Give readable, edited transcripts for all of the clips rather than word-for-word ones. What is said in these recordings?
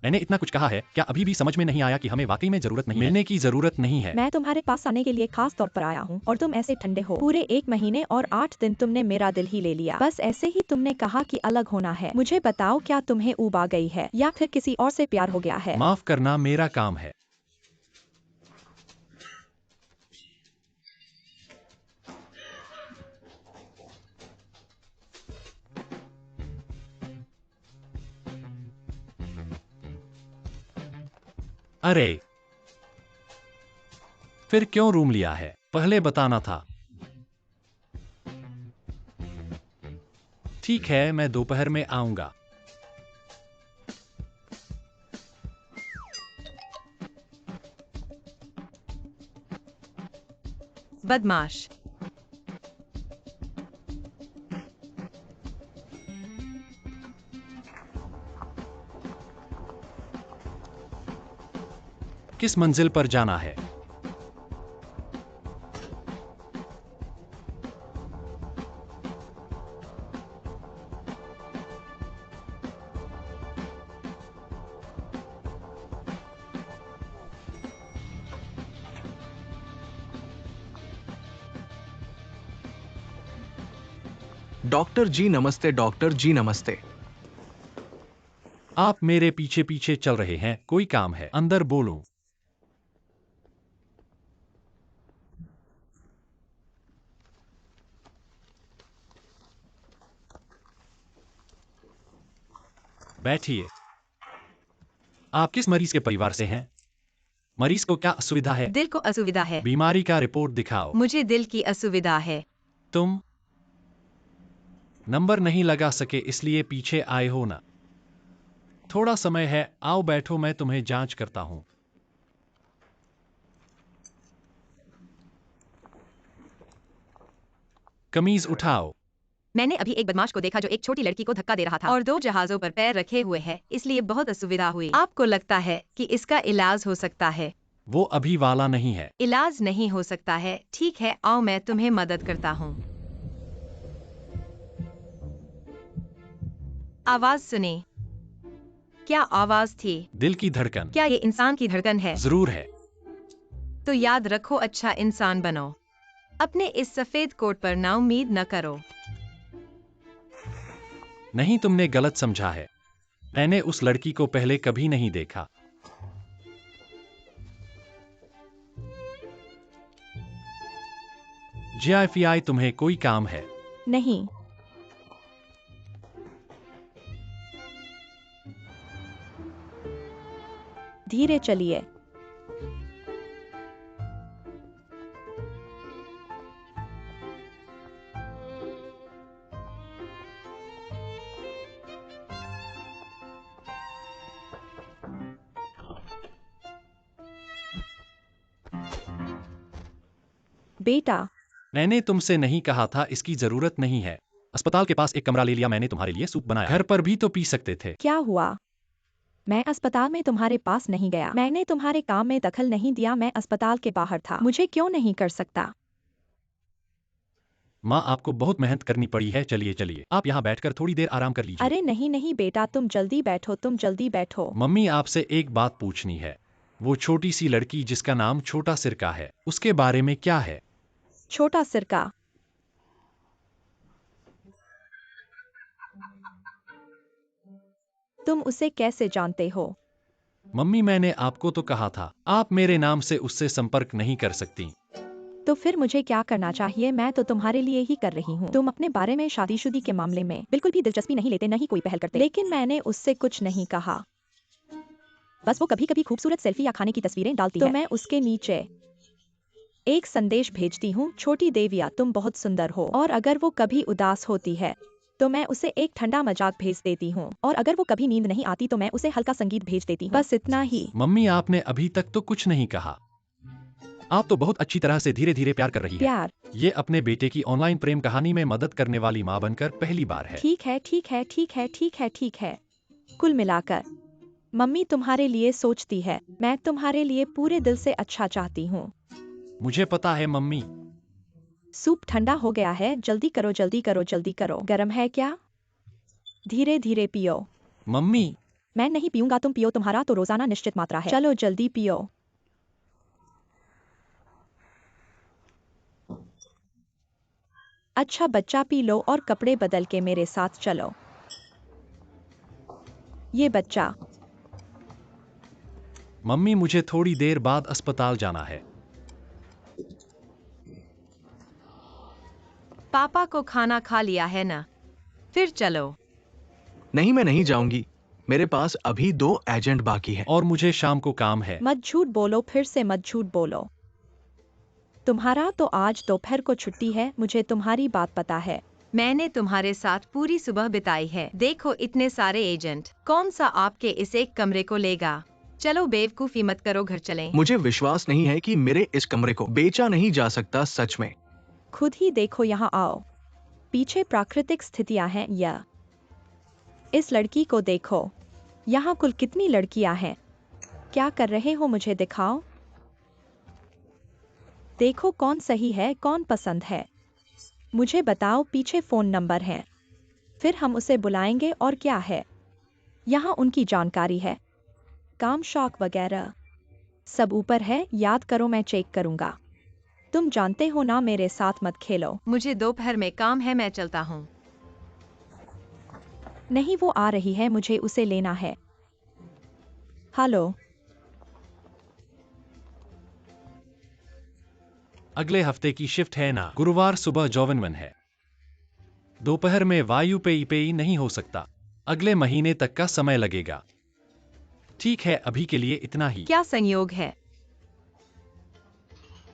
मैंने इतना कुछ कहा है, क्या अभी भी समझ में नहीं आया कि हमें वाकई में जरूरत नहीं है? मिलने की जरूरत नहीं है। मैं तुम्हारे पास आने के लिए खास तौर पर आया हूँ और तुम ऐसे ठंडे हो। पूरे 1 महीने और 8 दिन तुमने मेरा दिल ही ले लिया। बस ऐसे ही तुमने कहा कि अलग होना है। मुझे बताओ, क्या तुम्हें ऊब आ गई है या फिर किसी और से प्यार हो गया है? माफ करना मेरा काम है। अरे, फिर क्यों रूम लिया है? पहले बताना था। ठीक है, मैं दोपहर में आऊंगा। बदमाश। किस मंजिल पर जाना है? डॉक्टर जी नमस्ते, डॉक्टर जी नमस्ते। आप मेरे पीछे पीछे चल रहे हैं, कोई काम है? अंदर बोलो। बैठिए। आप किस मरीज के परिवार से हैं? मरीज को क्या असुविधा है? दिल को असुविधा है। बीमारी का रिपोर्ट दिखाओ। मुझे दिल की असुविधा है। तुम नंबर नहीं लगा सके इसलिए पीछे आए हो ना? थोड़ा समय है, आओ बैठो, मैं तुम्हें जांच करता हूं। कमीज उठाओ। मैंने अभी एक बदमाश को देखा जो एक छोटी लड़की को धक्का दे रहा था और 2 जहाजों पर पैर रखे हुए है, इसलिए बहुत असुविधा हुई। आपको लगता है कि इसका इलाज हो सकता है? वो अभी वाला नहीं है। इलाज नहीं हो सकता है, ठीक है, आओ मैं तुम्हें मदद करता हूँ। आवाज सुने। क्या आवाज थी? दिल की धड़कन। क्या ये इंसान की धड़कन है? जरूर है। तो याद रखो, अच्छा इंसान बनो। अपने इस सफेद कोट पर नाउम्मीद न करो। नहीं, तुमने गलत समझा है। मैंने उस लड़की को पहले कभी नहीं देखा। जीआईफीआई, तुम्हें कोई काम है? नहीं। धीरे चलिए। बेटा, मैंने तुमसे नहीं कहा था इसकी जरूरत नहीं है। अस्पताल के पास एक कमरा ले लिया, मैंने तुम्हारे लिए सूप बनाया। घर पर भी तो पी सकते थे। क्या हुआ? मैं अस्पताल में तुम्हारे पास नहीं गया। मैंने तुम्हारे काम में दखल नहीं दिया। मैं अस्पताल के बाहर था। मुझे क्यों नहीं कर सकता? माँ, आपको बहुत मेहनत करनी पड़ी है। चलिए चलिए, आप यहाँ बैठकर थोड़ी देर आराम कर लीजिए। अरे नहीं नहीं बेटा, तुम जल्दी बैठो, तुम जल्दी बैठो। मम्मी, आपसे एक बात पूछनी है। वो छोटी सी लड़की जिसका नाम छोटा सिरका है, उसके बारे में क्या है? छोटा सिरका? तुम उसे कैसे जानते हो? मम्मी, मैंने आपको तो कहा था, आप मेरे नाम से उससे संपर्क नहीं कर सकती। तो फिर मुझे क्या करना चाहिए? मैं तो तुम्हारे लिए ही कर रही हूँ। तुम अपने बारे में शादीशुदी के मामले में बिल्कुल भी दिलचस्पी नहीं लेते, नहीं कोई पहल करते। लेकिन मैंने उससे कुछ नहीं कहा। बस वो कभी कभी खूबसूरत सेल्फी या खाने की तस्वीरें डालती है, तो मैं उसके नीचे एक संदेश भेजती हूँ, छोटी देविया तुम बहुत सुंदर हो। और अगर वो कभी उदास होती है तो मैं उसे एक ठंडा मजाक भेज देती हूँ। और अगर वो कभी नींद नहीं आती तो मैं उसे हल्का संगीत भेज देती हूँ। बस इतना ही। मम्मी, आपने अभी तक तो कुछ नहीं कहा। आप तो बहुत अच्छी तरह से धीरे धीरे प्यार कर रही हैं। प्यार? ये अपने बेटे की ऑनलाइन प्रेम कहानी में मदद करने वाली माँ बनकर पहली बार है। ठीक है ठीक है ठीक है ठीक है ठीक है। कुल मिलाकर मम्मी तुम्हारे लिए सोचती है। मैं तुम्हारे लिए पूरे दिल से अच्छा चाहती हूँ। मुझे पता है मम्मी। सूप ठंडा हो गया है, जल्दी करो जल्दी करो जल्दी करो। गरम है क्या? धीरे धीरे पियो। मम्मी, मैं नहीं पीऊंगा, तुम पियो, तुम्हारा तो रोजाना निश्चित मात्रा है। चलो जल्दी पियो। अच्छा बच्चा, पी लो और कपड़े बदल के मेरे साथ चलो। ये बच्चा। मम्मी, मुझे थोड़ी देर बाद अस्पताल जाना है। पापा को खाना खा लिया है ना? फिर चलो। नहीं, मैं नहीं जाऊंगी। मेरे पास अभी 2 एजेंट बाकी हैं। और मुझे शाम को काम है। मत झूठ बोलो, फिर से मत झूठ बोलो। तुम्हारा तो आज दोपहर को छुट्टी है, मुझे तुम्हारी बात पता है। मैंने तुम्हारे साथ पूरी सुबह बिताई है। देखो इतने सारे एजेंट, कौन सा आपके इस एक कमरे को लेगा? चलो बेवकूफी मत करो, घर चलें। मुझे विश्वास नहीं है कि मेरे इस कमरे को बेचा नहीं जा सकता, सच में। खुद ही देखो, यहाँ आओ। पीछे प्राकृतिक स्थितियां हैं। या इस लड़की को देखो। यहाँ कुल कितनी लड़कियां हैं? क्या कर रहे हो, मुझे दिखाओ। देखो कौन सही है, कौन पसंद है। मुझे बताओ। पीछे फोन नंबर है, फिर हम उसे बुलाएंगे। और क्या है? यहाँ उनकी जानकारी है, काम शौक वगैरह सब ऊपर है। याद करो, मैं चेक करूंगा। तुम जानते हो ना, मेरे साथ मत खेलो। मुझे दोपहर में काम है, मैं चलता हूँ। नहीं, वो आ रही है, मुझे उसे लेना है। हेलो। अगले हफ्ते की शिफ्ट है ना? गुरुवार सुबह 54 है। दोपहर में वायु पेई नहीं हो सकता। अगले महीने तक का समय लगेगा। ठीक है, अभी के लिए इतना ही। क्या संयोग है?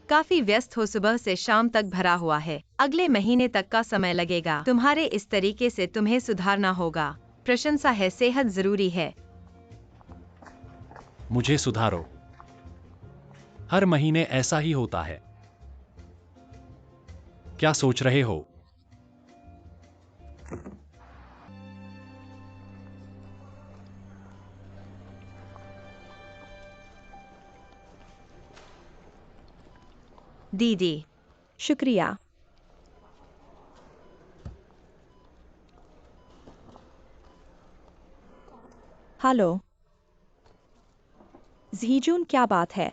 काफी व्यस्त हो, सुबह से शाम तक भरा हुआ है। अगले महीने तक का समय लगेगा। तुम्हारे इस तरीके से तुम्हें सुधारना होगा। प्रशंसा है, सेहत जरूरी है। मुझे सुधारो। हर महीने ऐसा ही होता है। क्या सोच रहे हो? दीदी। शुक्रिया। हेलो जीजून, क्या बात है?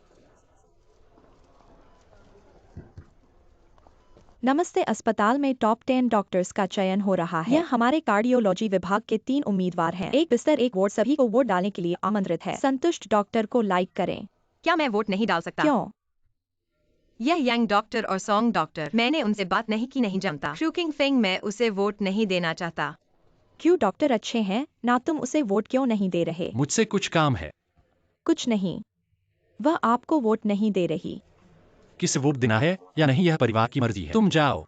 नमस्ते। अस्पताल में टॉप 10 डॉक्टर्स का चयन हो रहा है। यह हमारे कार्डियोलॉजी विभाग के 3 उम्मीदवार हैं। एक बिस्तर, एक वार्ड, सभी को वोट डालने के लिए आमंत्रित है। संतुष्ट डॉक्टर को लाइक करें। क्या मैं वोट नहीं डाल सकता? क्यों? यह यंग डॉक्टर और सॉन्ग डॉक्टर, मैंने उनसे बात नहीं की, नहीं जानता। शूकिंग फिंग, मैं उसे वोट नहीं देना चाहता। क्यों? डॉक्टर अच्छे हैं ना, तुम उसे वोट क्यों नहीं दे रहे? मुझसे कुछ काम है। कुछ नहीं, वह आपको वोट नहीं दे रही। किसे वोट देना है या नहीं, यह परिवार की मर्जी है। तुम जाओ।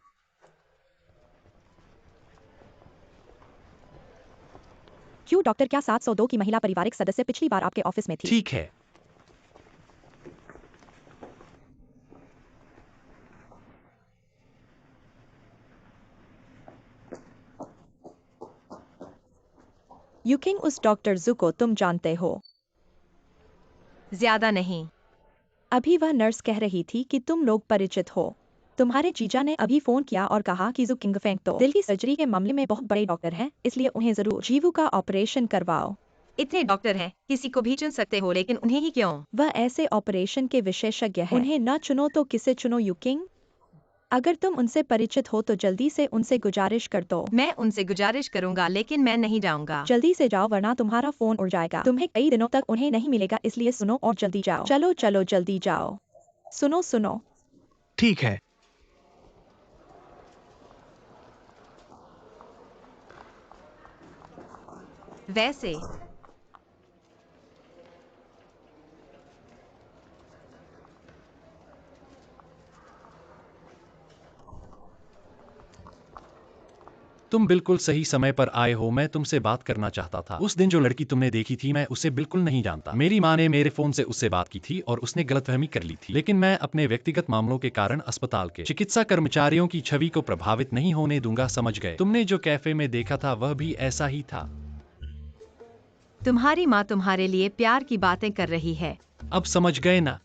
क्यों डॉक्टर, क्या 702 की महिला पारिवारिक सदस्य पिछली बार आपके ऑफिस में थी? ठीक है। यूकिंग, उस डॉक्टर जू को तुम जानते हो? ज्यादा नहीं। अभी वह नर्स कह रही थी कि तुम लोग परिचित हो। तुम्हारे जीजा ने अभी फोन किया और कहा कि जू किंगफेंग तो दिल की सर्जरी के मामले में बहुत बड़े डॉक्टर हैं, इसलिए उन्हें जरूर जीवू का ऑपरेशन करवाओ। इतने डॉक्टर हैं, किसी को भी चुन सकते हो, लेकिन उन्हें ही क्यों? वह ऐसे ऑपरेशन के विशेषज्ञ हैं। उन्हें न चुनो तो किसे चुनो यूकिंग? अगर तुम उनसे परिचित हो तो जल्दी से उनसे गुजारिश कर दो। मैं उनसे गुजारिश करूंगा, लेकिन मैं नहीं जाऊंगा। जल्दी से जाओ, वरना तुम्हारा फोन उड़ जाएगा। तुम्हें कई दिनों तक उन्हें नहीं मिलेगा, इसलिए सुनो और जल्दी जाओ। चलो चलो जल्दी जाओ। सुनो सुनो। ठीक है। वैसे तुम बिल्कुल सही समय पर आए हो। मैं तुमसे बात करना चाहता था। उस दिन जो लड़की तुमने देखी थी, मैं उसे बिल्कुल नहीं जानता। मेरी माँ ने मेरे फोन से उससे बात की थी और उसने गलतफहमी कर ली थी। लेकिन मैं अपने व्यक्तिगत मामलों के कारण अस्पताल के चिकित्सा कर्मचारियों की छवि को प्रभावित नहीं होने दूंगा, समझ गए? तुमने जो कैफे में देखा था वह भी ऐसा ही था। तुम्हारी माँ तुम्हारे लिए प्यार की बातें कर रही है। अब समझ गए ना?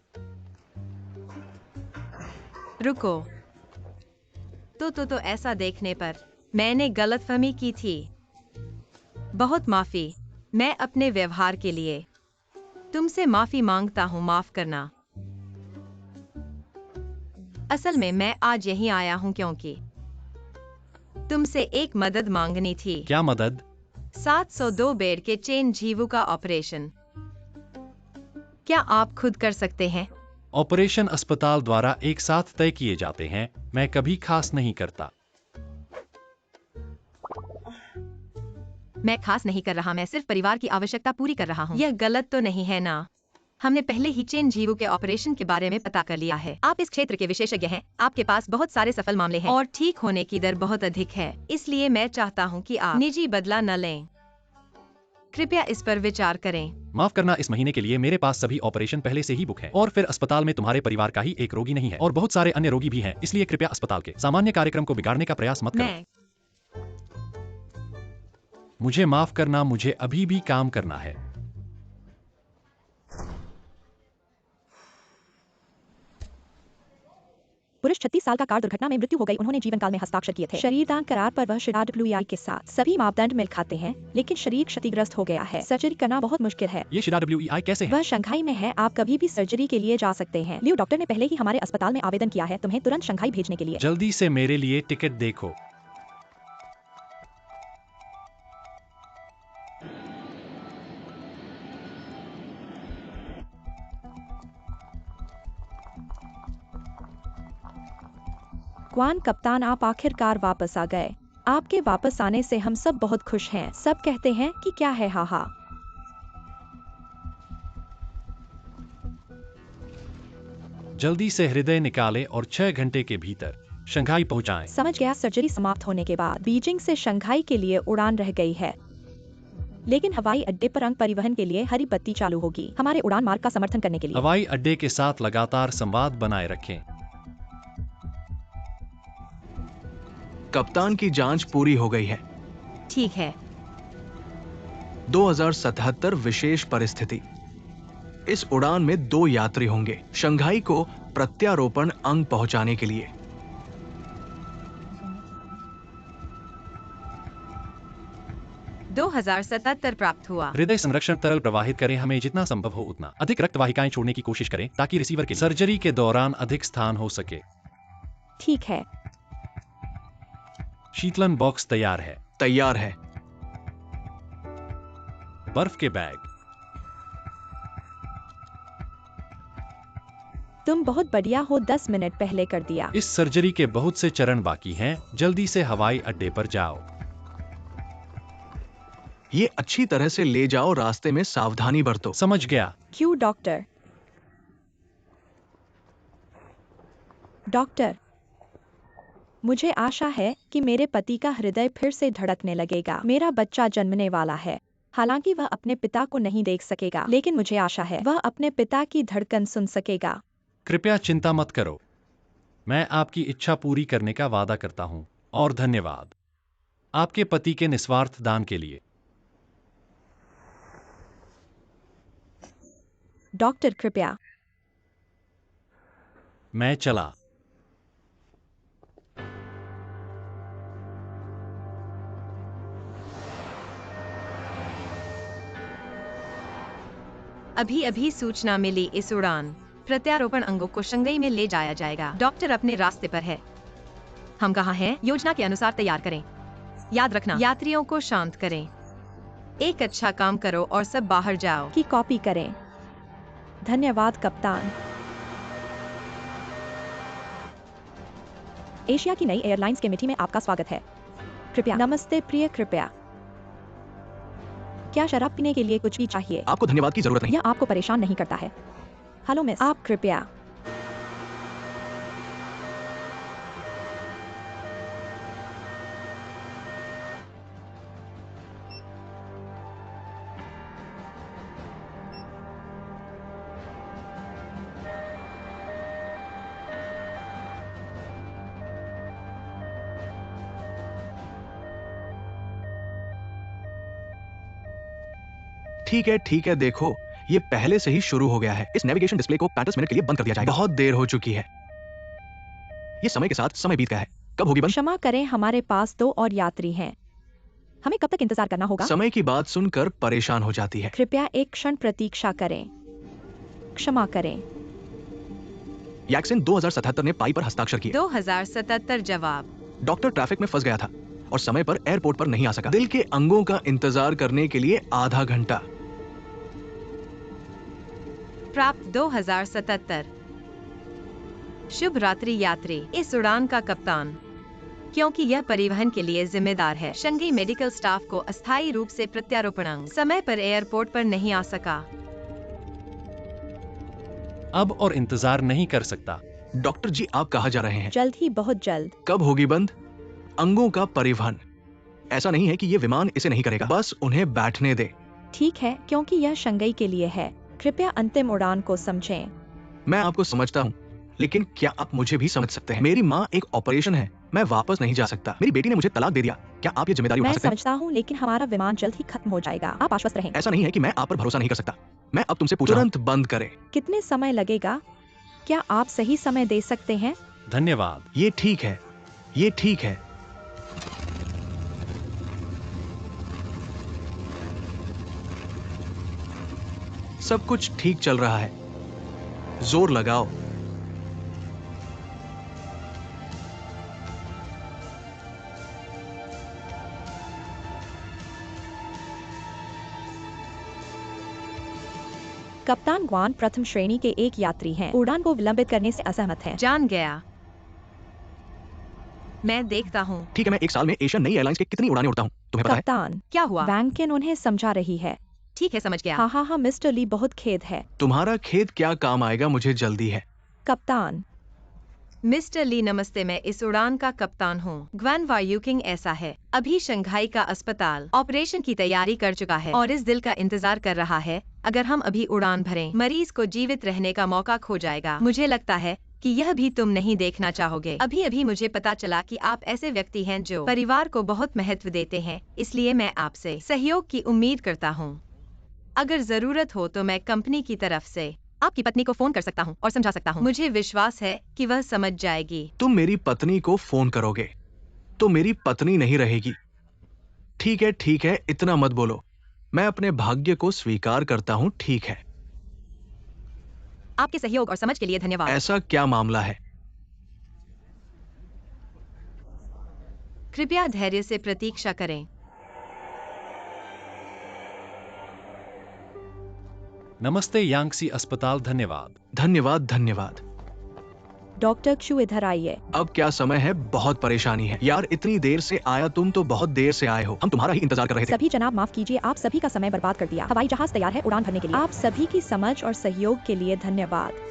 रुको। तो ऐसा देखने पर मैंने गलतफहमी की थी। बहुत माफी। मैं अपने व्यवहार के लिए तुमसे माफी मांगता हूँ, माफ करना। असल में मैं आज यहीं आया हूँ क्योंकि तुमसे एक मदद मांगनी थी। क्या मदद? 702 बेड के चेन जीवू का ऑपरेशन क्या आप खुद कर सकते हैं? ऑपरेशन अस्पताल द्वारा एक साथ तय किए जाते हैं, मैं कभी खास नहीं करता। मैं खास नहीं कर रहा, मैं सिर्फ परिवार की आवश्यकता पूरी कर रहा हूँ। यह गलत तो नहीं है ना? हमने पहले ही चेन जीवू के ऑपरेशन के बारे में पता कर लिया है। आप इस क्षेत्र के विशेषज्ञ हैं, आपके पास बहुत सारे सफल मामले हैं और ठीक होने की दर बहुत अधिक है। इसलिए मैं चाहता हूँ कि आप निजी बदला न लें। कृपया इस पर विचार करें। माफ करना, इस महीने के लिए मेरे पास सभी ऑपरेशन पहले से ही बुक है और फिर अस्पताल में तुम्हारे परिवार का ही एक रोगी नहीं है और बहुत सारे अन्य रोगी भी हैं, इसलिए कृपया अस्पताल के सामान्य कार्यक्रम को बिगाड़ने का प्रयास मत करो। मैं मुझे माफ करना, मुझे अभी भी काम करना है। पुरुष 36 साल का कार दुर्घटना में मृत्यु हो गई। उन्होंने जीवन काल में हस्ताक्षर किए थे शरीरदान करार पर। वह शिडाडब्ल्यूआई के साथ सभी मापदंड मिल खाते हैं, लेकिन शरीर क्षतिग्रस्त हो गया है। सर्जरी करना बहुत मुश्किल है। ये शिडाडब्ल्यूआई कैसे है? वह शंघाई में है, आप कभी भी सर्जरी के लिए जा सकते हैं। लियो, डॉक्टर ने पहले ही हमारे अस्पताल में आवेदन किया है तुम्हें तुरंत शंघाई भेजने के लिए। जल्दी से मेरे लिए टिकट देखो। क्वान कप्तान, आप आखिरकार वापस आ गए। आपके वापस आने से हम सब बहुत खुश हैं। सब कहते हैं कि क्या है, हाहा। जल्दी से हृदय निकालें और 6 घंटे के भीतर शंघाई पहुंचाएं। समझ गया। सर्जरी समाप्त होने के बाद बीजिंग से शंघाई के लिए उड़ान रह गई है, लेकिन हवाई अड्डे पर अंग परिवहन के लिए हरी बत्ती चालू होगी हमारे उड़ान मार्ग का समर्थन करने के लिए। हवाई अड्डे के साथ लगातार संवाद बनाए रखें। कप्तान की जांच पूरी हो गई है। ठीक है। 2077 विशेष परिस्थिति। इस उड़ान में 2 यात्री होंगे शंघाई को प्रत्यारोपण अंग पहुंचाने के लिए। दो 2077 प्राप्त हुआ। हृदय संरक्षण तरल प्रवाहित करें, हमें जितना संभव हो उतना अधिक रक्त वाहिकाएं छोड़ने की कोशिश करें ताकि रिसीवर के सर्जरी के दौरान अधिक स्थान हो सके। ठीक है। शीतलन बॉक्स तैयार है। तैयार है। बर्फ के बैग। तुम बहुत बढ़िया हो, 10 मिनट पहले कर दिया। इस सर्जरी के बहुत से चरण बाकी हैं, जल्दी से हवाई अड्डे पर जाओ। ये अच्छी तरह से ले जाओ, रास्ते में सावधानी बरतो। समझ गया। क्यों डॉक्टर? डॉक्टर, मुझे आशा है कि मेरे पति का हृदय फिर से धड़कने लगेगा। मेरा बच्चा जन्मने वाला है। हालांकि वह अपने पिता को नहीं देख सकेगा, लेकिन मुझे आशा है वह अपने पिता की धड़कन सुन सकेगा। कृपया चिंता मत करो, मैं आपकी इच्छा पूरी करने का वादा करता हूं और धन्यवाद आपके पति के निस्वार्थ दान के लिए। डॉक्टर कृपया। मैं चला। अभी अभी सूचना मिली, इस उड़ान प्रत्यारोपण अंगों को शंघाई में ले जाया जाएगा। डॉक्टर अपने रास्ते पर है। हम कहाँ हैं? योजना के अनुसार तैयार करें। याद रखना, यात्रियों को शांत करें। एक अच्छा काम करो और सब बाहर जाओ। की कॉपी करें। धन्यवाद कप्तान। एशिया की नई एयरलाइंस के मीटिंग में आपका स्वागत है। कृपया। नमस्ते प्रिय, कृपया। क्या शराब पीने के लिए कुछ भी चाहिए? आपको धन्यवाद की जरूरत नहीं। यह आपको परेशान नहीं करता है? हेलो मिस, आप कृपया। ठीक है, देखो ये पहले से ही शुरू हो गया है। इस नेविगेशन डिस्प्ले को 35 मिनट के लिए बंद कर दिया जाएगा। बहुत देर हो चुकी है। ये समय के साथ समय बीत गया है। कब होगी बंद? क्षमा करें, हमारे पास 2 और यात्री हैं। हमें कब तक इंतजार करना होगा? समय की बात सुनकर परेशान हो जाती है। कृपया एक क्षण प्रतीक्षा करें। क्षमा करें। यैक्सन 2077 ने पाई पर हस्ताक्षर किए। 2077 जवाब। डॉक्टर ट्रैफिक में फंस गया था और समय पर एयरपोर्ट पर नहीं आ सका। दिल के अंगों का इंतजार करने के लिए आधा घंटा। प्राप्त 2077। शुभ रात्रि यात्री। इस उड़ान का कप्तान, क्योंकि यह परिवहन के लिए जिम्मेदार है, शंघाई मेडिकल स्टाफ को अस्थायी रूप से प्रत्यारोपण अंग समय पर एयरपोर्ट पर नहीं आ सका। अब और इंतजार नहीं कर सकता। डॉक्टर जी, आप कहाँ जा रहे हैं? जल्द ही, बहुत जल्द। कब होगी बंद? अंगों का परिवहन। ऐसा नहीं है कि ये विमान इसे नहीं करेगा, बस उन्हें बैठने दे। ठीक है, क्योंकि यह शंघाई के लिए है। कृपया अंतिम उड़ान को समझें। मैं आपको समझता हूँ, लेकिन क्या आप मुझे भी समझ सकते हैं? मेरी माँ एक ऑपरेशन है, मैं वापस नहीं जा सकता। मेरी बेटी ने मुझे तलाक दे दिया, क्या आप ये जिम्मेदारी उठा मैं सकते हैं? समझता हूँ, लेकिन हमारा विमान जल्द ही खत्म हो जाएगा। आप आश्वस्त रहें। ऐसा नहीं है कि मैं आप पर भरोसा नहीं कर सकता। मैं अब तुमसे पूछ रहा हूं। तुरंत बंद करें। कितने समय लगेगा? क्या आप सही समय दे सकते हैं? धन्यवाद। ये ठीक है, ये ठीक है। सब कुछ ठीक चल रहा है, जोर लगाओ। कप्तान ग्वान प्रथम श्रेणी के एक यात्री हैं। उड़ान को विलंबित करने से असहमत हैं। जान गया। मैं देखता हूँ। ठीक है, मैं एक साल में एशियन नई एयरलाइंस के कितनी उड़ानें उड़ता हूँ, तुम्हें पता है? कप्तान, क्या हुआ? वैंकिन उन्हें समझा रही है। ठीक है, समझ गया। हाँ, मिस्टर ली, बहुत खेद है। तुम्हारा खेद क्या काम आएगा, मुझे जल्दी है। कप्तान, मिस्टर ली नमस्ते, मैं इस उड़ान का कप्तान हूँ। ग्वान वायुकिंग ऐसा है, अभी शंघाई का अस्पताल ऑपरेशन की तैयारी कर चुका है और इस दिल का इंतजार कर रहा है। अगर हम अभी उड़ान भरें, मरीज को जीवित रहने का मौका खो जाएगा। मुझे लगता है कि यह भी तुम नहीं देखना चाहोगे। अभी अभी मुझे पता चला कि आप ऐसे व्यक्ति हैं जो परिवार को बहुत महत्व देते हैं, इसलिए मैं आपसे सहयोग की उम्मीद करता हूँ। अगर जरूरत हो तो मैं कंपनी की तरफ से आपकी पत्नी को फोन कर सकता हूँ और समझा सकता हूँ। मुझे विश्वास है कि वह समझ जाएगी। तुम मेरी पत्नी को फोन करोगे तो मेरी पत्नी नहीं रहेगी। ठीक है, इतना मत बोलो। मैं अपने भाग्य को स्वीकार करता हूँ, ठीक है। आपके सहयोग और समझ के लिए धन्यवाद। ऐसा क्या मामला है? कृपया धैर्य से प्रतीक्षा करें। नमस्ते यांगसी अस्पताल, धन्यवाद। धन्यवाद, धन्यवाद। डॉक्टर क्षु, इधर आइए। अब क्या समय है, बहुत परेशानी है। यार, इतनी देर से आया, तुम तो बहुत देर से आए हो। हम तुम्हारा ही इंतजार कर रहे थे। सभी जनाब, माफ कीजिए, आप सभी का समय बर्बाद कर दिया। हवाई जहाज तैयार है उड़ान भरने के लिए। आप सभी की समझ और सहयोग के लिए धन्यवाद।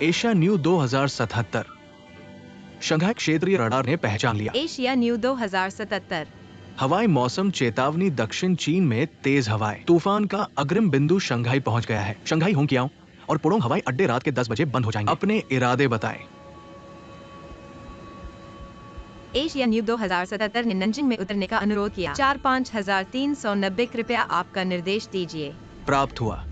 एशिया न्यू 2077 शंघाई क्षेत्रीय रडार ने पहचान लिया। Asia new 2077। हवाई मौसम चेतावनी, दक्षिण चीन में तेज हवाएं। तूफान का अग्रिम बिंदु शंघाई पहुंच गया है। शंघाई, होंगियांग और पुडोंग हवाई अड्डे रात के 10 बजे बंद हो जाएंगे। अपने इरादे बताएं। एशिया न्यू 2077 ने नंजिंग में उतरने का अनुरोध किया। 4-5390, कृपया आपका निर्देश दीजिए। प्राप्त हुआ।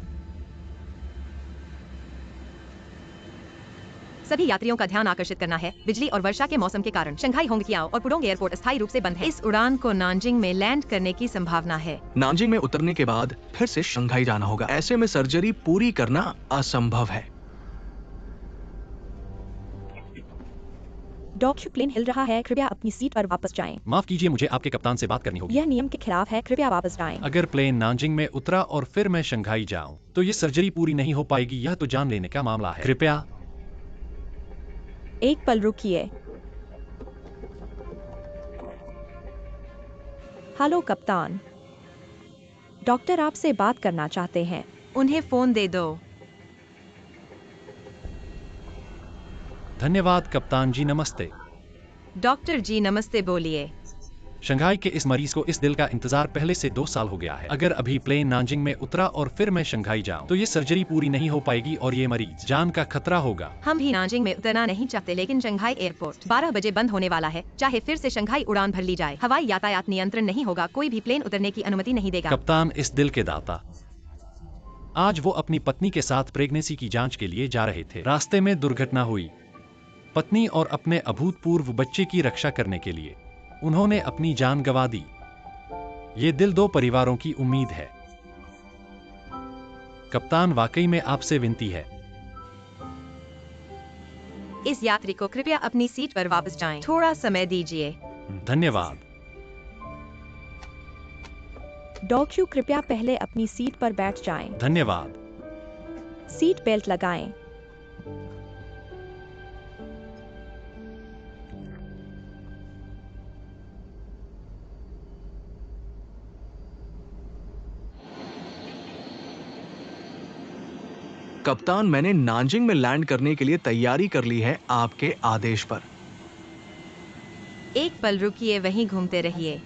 सभी यात्रियों का ध्यान आकर्षित करना है। बिजली और वर्षा के मौसम के कारण शंघाई, होंगियांग और पुडोंग एयरपोर्ट अस्थायी रूप से बंद है। इस उड़ान को नानजिंग में लैंड करने की संभावना है। नानजिंग में उतरने के बाद फिर से शंघाई जाना होगा। ऐसे में सर्जरी पूरी करना असंभव है। डॉक्टर, प्लेन हिल रहा है, कृपया अपनी सीट पर वापस जाएं। माफ कीजिए, मुझे आपके कप्तान से बात करनी होगी। यह नियम के खिलाफ है, कृपया वापस जाएं। अगर प्लेन नानजिंग में उतरा और फिर मैं शंघाई जाऊं, तो ये सर्जरी पूरी नहीं हो पाएगी। यह तो जान लेने का मामला है। कृपया एक पल रुकिए। हेलो कप्तान, डॉक्टर आपसे बात करना चाहते हैं। उन्हें फोन दे दो। धन्यवाद कप्तान जी, नमस्ते। डॉक्टर जी नमस्ते, बोलिए। शंघाई के इस मरीज को इस दिल का इंतजार पहले से 2 साल हो गया है। अगर अभी प्लेन नानजिंग में उतरा और फिर मैं शंघाई जाऊं तो ये सर्जरी पूरी नहीं हो पाएगी और ये मरीज जान का खतरा होगा। हम भी नानजिंग में उतरना नहीं चाहते, लेकिन शंघाई एयरपोर्ट 12 बजे बंद होने वाला है। चाहे फिर से शंघाई उड़ान भर ली जाए, हवाई यातायात नियंत्रण नहीं होगा, कोई भी प्लेन उतरने की अनुमति नहीं देगा। कप्तान इस दिल के दाता, आज वो अपनी पत्नी के साथ प्रेगनेंसी की जांच के लिए जा रहे थे। रास्ते में दुर्घटना हुई। पत्नी और अपने अभूतपूर्व बच्चे की रक्षा करने के लिए उन्होंने अपनी जान गंवा दी। ये दिल 2 परिवारों की उम्मीद है। कप्तान, वाकई में आपसे विनती है, इस यात्री को कृपया अपनी सीट पर वापस जाएं। थोड़ा समय दीजिए। धन्यवाद। डॉक्यू, कृपया पहले अपनी सीट पर बैठ जाएं। धन्यवाद। सीट बेल्ट लगाएं। कप्तान, मैंने नानजिंग में लैंड करने के लिए तैयारी कर ली है आपके आदेश पर। एक पल रुकिए, वहीं घूमते रहिए।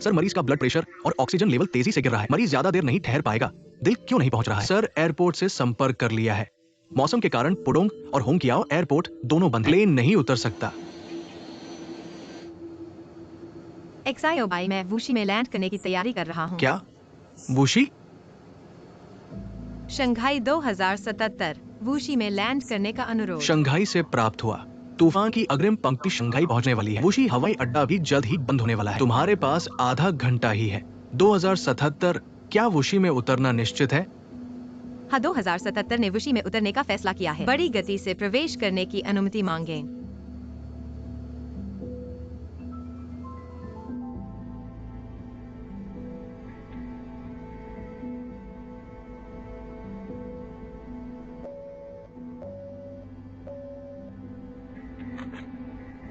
सर, मरीज का ब्लड प्रेशर और ऑक्सीजन लेवल तेजी से गिर रहा है। मरीज ज्यादा देर नहीं ठहर पाएगा। दिल क्यों नहीं पहुंच रहा है? सर, एयरपोर्ट से संपर्क कर लिया है। मौसम के कारण पुडोंग और होंगियाओ एयरपोर्ट दोनों बंद हैं। प्लेन नहीं उतर सकता। XIOBI, मैं वुशी में लैंड करने की तैयारी कर रहा हूँ। क्या? वुशी? शंघाई 2077 वुशी में लैंड करने का अनुरोध। शंघाई से प्राप्त हुआ। तूफान की अग्रिम पंक्ति शंघाई पहुंचने वाली है। वुशी हवाई अड्डा भी जल्द ही बंद होने वाला है। तुम्हारे पास आधा घंटा ही है। 2077, क्या वुशी में उतरना निश्चित है? हाँ, 2077 ने वुशी में उतरने का फैसला किया है। बड़ी गति से प्रवेश करने की अनुमति मांगे।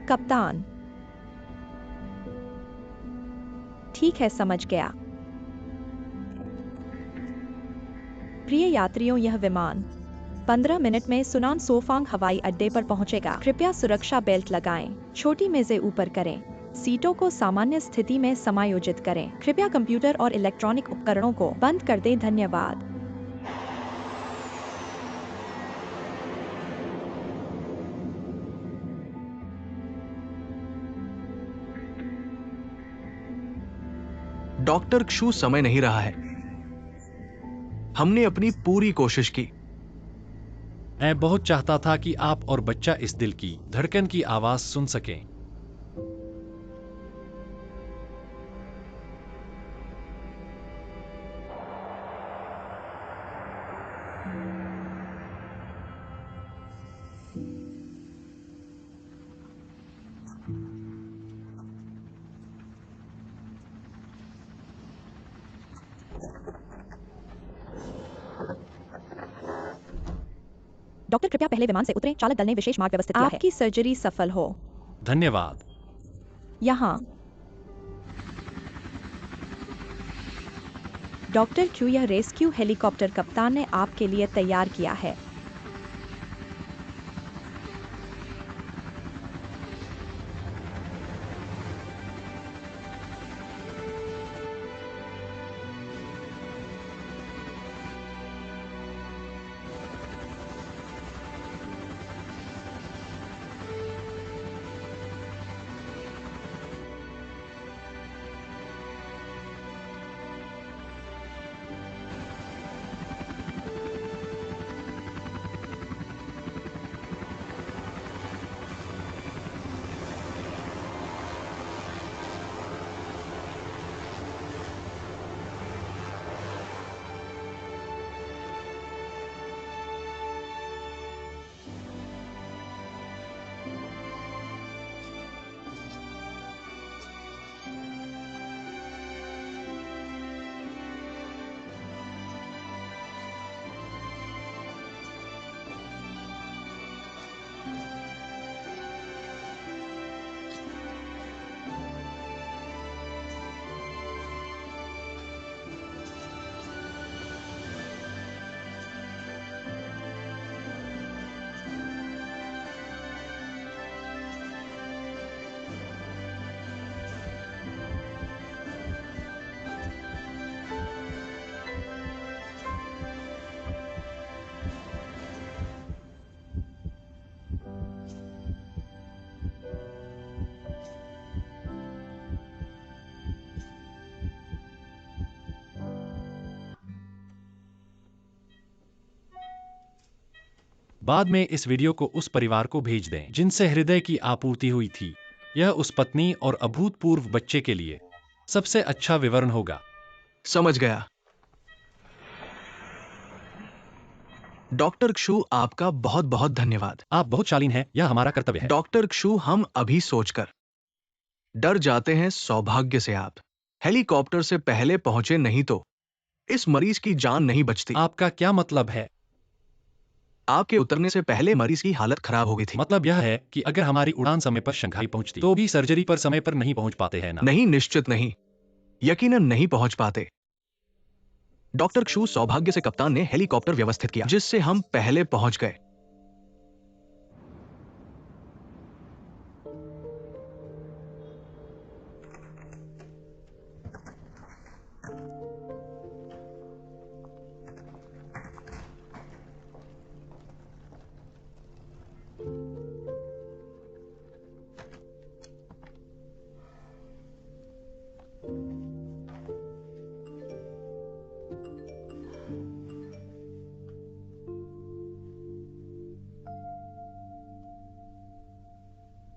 कप्तान, ठीक है, समझ गया। प्रिय यात्रियों, यह विमान 15 मिनट में सुनान सोफांग हवाई अड्डे पर पहुंचेगा। कृपया सुरक्षा बेल्ट लगाएं, छोटी मेजें ऊपर करें, सीटों को सामान्य स्थिति में समायोजित करें। कृपया कंप्यूटर और इलेक्ट्रॉनिक उपकरणों को बंद कर दें। धन्यवाद। डॉक्टर क्षु, समय नहीं रहा है। हमने अपनी पूरी कोशिश की। मैं बहुत चाहता था कि आप और बच्चा इस दिल की धड़कन की आवाज सुन सकें। डॉक्टर, कृपया पहले विमान से उतरें। चालक दल ने विशेष मार्ग व्यवस्थित किया है। आपकी सर्जरी सफल हो। धन्यवाद। यहाँ डॉक्टर क्यू, यह रेस्क्यू हेलीकॉप्टर कप्तान ने आपके लिए तैयार किया है। बाद में इस वीडियो को उस परिवार को भेज दें जिनसे हृदय की आपूर्ति हुई थी। यह उस पत्नी और अभूतपूर्व बच्चे के लिए सबसे अच्छा विवरण होगा। समझ गया। डॉक्टर क्षु, आपका बहुत बहुत धन्यवाद। आप बहुत शालीन हैं, यह हमारा कर्तव्य है। डॉक्टर क्षु, हम अभी सोचकर डर जाते हैं। सौभाग्य से आप हेलीकॉप्टर से पहले पहुंचे, नहीं तो इस मरीज की जान नहीं बचती। आपका क्या मतलब है? आपके उतरने से पहले मरीज की हालत खराब हो गई थी। मतलब यह है कि अगर हमारी उड़ान समय पर शंघाई पहुंचती तो भी सर्जरी पर समय पर नहीं पहुंच पाते हैं ना? नहीं, निश्चित नहीं, यकीनन नहीं पहुंच पाते। डॉक्टर क्षु, सौभाग्य से कप्तान ने हेलीकॉप्टर व्यवस्थित किया जिससे हम पहले पहुंच गए।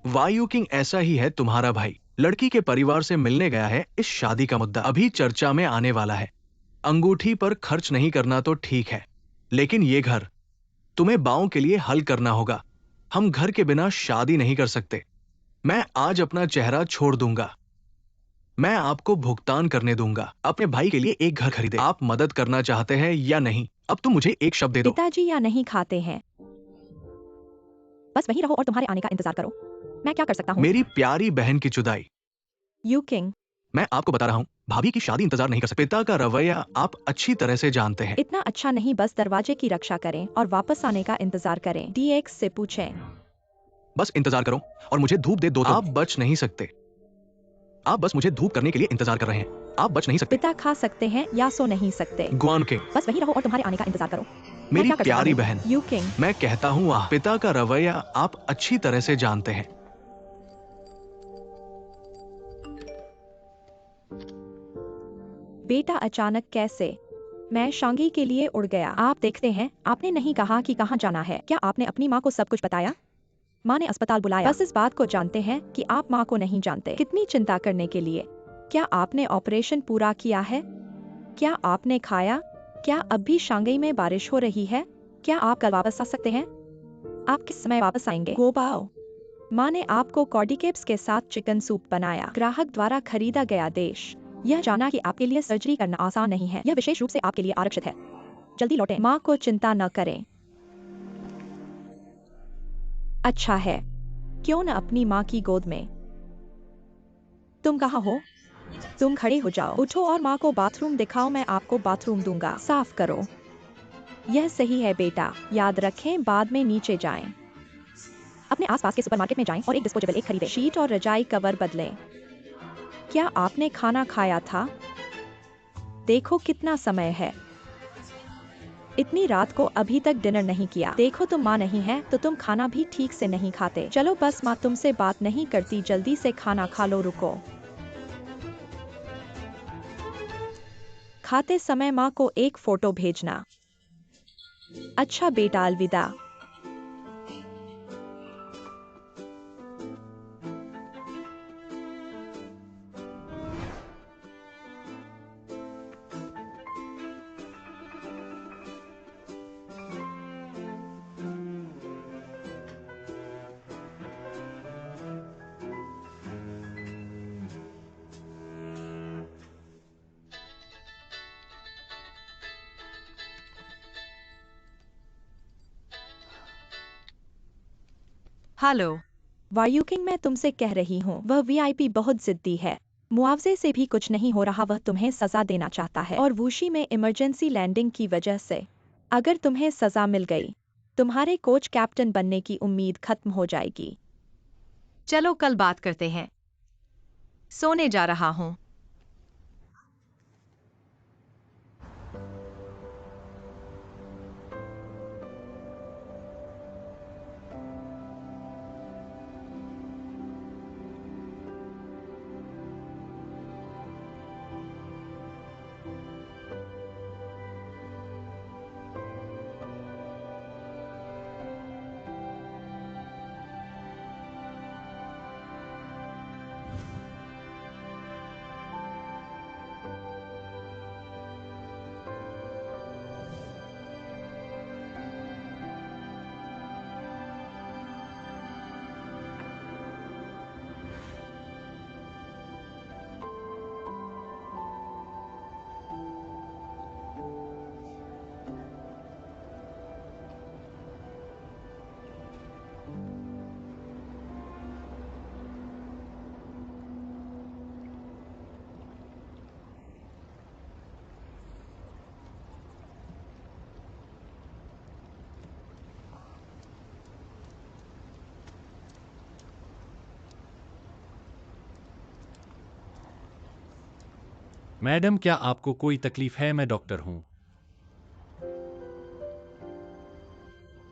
वायु किंग ऐसा ही है तुम्हारा भाई। लड़की के परिवार से मिलने गया है। इस शादी का मुद्दा अभी चर्चा में आने वाला है। अंगूठी पर खर्च नहीं करना तो ठीक है, लेकिन ये घर तुम्हें बाओं के लिए हल करना होगा। हम घर के बिना शादी नहीं कर सकते। मैं आज अपना चेहरा छोड़ दूंगा। मैं आपको भुगतान करने दूंगा। अपने भाई के लिए एक घर खरीदे। आप मदद करना चाहते हैं या नहीं? अब तुम मुझे एक शब्द दे दो। पिताजी या नहीं खाते हैं। बस वहीं रहो और तुम्हारे आने का इंतजार करो। मैं क्या कर सकता हूँ? मेरी प्यारी बहन की जुदाई। यू किंग, मैं आपको बता रहा हूँ, भाभी की शादी इंतजार नहीं कर सकते। पिता का रवैया आप अच्छी तरह से जानते हैं। इतना अच्छा नहीं, बस दरवाजे की रक्षा करें और वापस आने का इंतजार करें। डीएक्स से पूछें। बस इंतजार करो और मुझे धूप दे दो। आप बच नहीं सकते। आप बस मुझे धूप करने के लिए इंतजार कर रहे हैं। आप बच नहीं सकते। पिता खा सकते हैं या सो नहीं सकते। गुआन किंग, बस वहीं रहो और तुम्हारे आने का इंतजार करो। मैं मेरी क्या कर सकता प्यारी हूँ? बहन, यू किंग, मैं कहता हूँ वाह। पिता का रवैया आप अच्छी तरह से जानते हैं। बेटा अचानक कैसे? मैं शांघी के लिए उड़ गया। आप देखते हैं, आपने नहीं कहा कि कहाँ जाना है। क्या आपने अपनी माँ को सब कुछ बताया? माँ ने अस्पताल बुलाया। बस इस बात को जानते हैं कि आप माँ को नहीं जानते। कितनी चिंता करने के लिए। क्या आपने ऑपरेशन पूरा किया है? क्या आपने खाया? क्या अब भी शांघई में बारिश हो रही है? क्या आप कल वापस आ सकते हैं? आप किस समय वापस आएंगे? गोबाओ, माँ ने आपको कॉर्डिकेप्स के साथ चिकन सूप बनाया। ग्राहक द्वारा खरीदा गया देश। यह जाना कि आपके लिए सर्जरी करना आसान नहीं है, यह विशेष रूप से आपके लिए आरक्षित है। जल्दी लौटें। माँ को चिंता न करें। अच्छा है, क्यों न अपनी माँ की गोद में। तुम कहाँ हो? तुम खड़े हो जाओ, उठो और माँ को बाथरूम दिखाओ। मैं आपको बाथरूम दूंगा। साफ करो। यह सही है बेटा, याद रखें बाद में नीचे जाएं। अपने आसपास के सुपरमार्केट में जाएं और एक डिस्पोजेबल एक खरीदें। शीट और रजाई कवर बदलें। क्या आपने खाना खाया था? देखो कितना समय है। इतनी रात को अभी तक डिनर नहीं किया। देखो तुम माँ नहीं है तो तुम खाना भी ठीक से नहीं खाते। चलो बस, माँ तुमसे बात नहीं करती, जल्दी से खाना खा लो। रुको। खाते समय माँ को एक फोटो भेजना। अच्छा बेटा, अलविदा। हेलो। वायु किंग, मैं तुमसे कह रही हूँ, वह वीआईपी बहुत जिद्दी है। मुआवजे से भी कुछ नहीं हो रहा। वह तुम्हें सजा देना चाहता है और वूशी में इमरजेंसी लैंडिंग की वजह से अगर तुम्हें सजा मिल गई, तुम्हारे कोच कैप्टन बनने की उम्मीद खत्म हो जाएगी। चलो कल बात करते हैं। सोने जा रहा हूँ। मैडम, क्या आपको कोई तकलीफ है? मैं डॉक्टर हूं।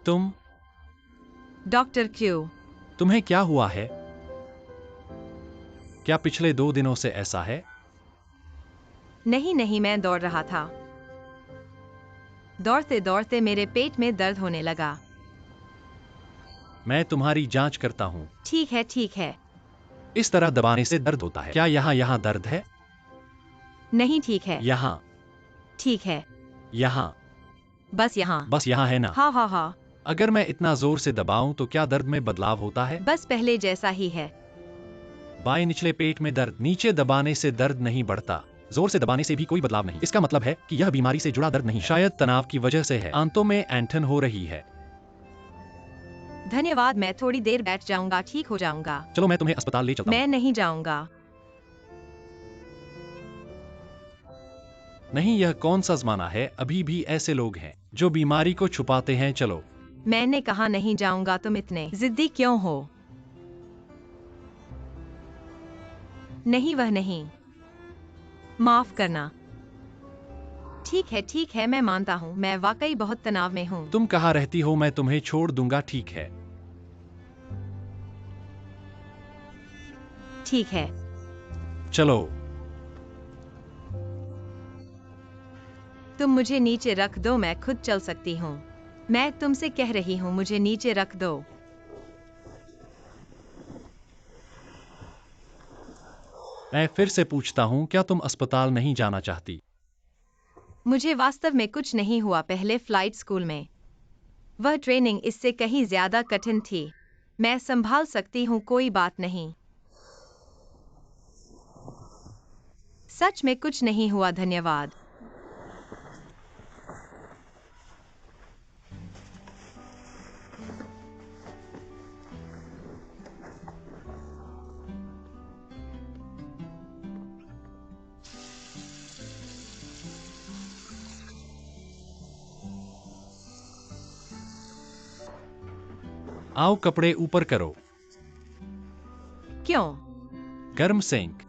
तुम? डॉक्टर क्यों? तुम्हें क्या हुआ है? क्या पिछले 2 दिनों से ऐसा है? नहीं नहीं, मैं दौड़ रहा था। दौड़ते दौड़ते मेरे पेट में दर्द होने लगा। मैं तुम्हारी जांच करता हूं। ठीक है ठीक है। इस तरह दबाने से दर्द होता है। क्या यहाँ दर्द है? नहीं, ठीक है। यहाँ, ठीक है। यहाँ, बस यहाँ। बस यहाँ है ना? हाँ हाँ हाँ। अगर मैं इतना जोर से दबाऊं तो क्या दर्द में बदलाव होता है? बस पहले जैसा ही है। बाएं निचले पेट में दर्द। नीचे दबाने से दर्द नहीं बढ़ता, जोर से दबाने से भी कोई बदलाव नहीं। इसका मतलब है कि यह बीमारी से जुड़ा दर्द नहीं, शायद तनाव की वजह से है। आंतों में ऐंठन हो रही है। धन्यवाद, मैं थोड़ी देर बैठ जाऊंगा, ठीक हो जाऊंगा। चलो मैं तुम्हें अस्पताल ले चलता हूं। मैं नहीं जाऊंगा। नहीं, यह कौन सा जमाना है? अभी भी ऐसे लोग हैं जो बीमारी को छुपाते हैं। चलो। मैंने कहा नहीं जाऊंगा, तुम इतने जिद्दी क्यों हो? नहीं, वह नहीं। माफ करना। ठीक है, मैं मानता हूँ, मैं वाकई बहुत तनाव में हूँ। तुम कहाँ रहती हो? मैं तुम्हें छोड़ दूंगा, ठीक है? ठीक है। चलो। तुम मुझे नीचे रख दो, मैं खुद चल सकती हूँ। मैं तुमसे कह रही हूँ, मुझे नीचे रख दो। मैं फिर से पूछता हूँ, क्या तुम अस्पताल नहीं जाना चाहती? मुझे वास्तव में कुछ नहीं हुआ पहले फ्लाइट स्कूल में। वह ट्रेनिंग इससे कहीं ज्यादा कठिन थी। मैं संभाल सकती हूँ, कोई बात नहीं। सच में कुछ नहीं हुआ, धन्यवाद। आओ, कपड़े ऊपर करो। क्यों? गर्म सेंक।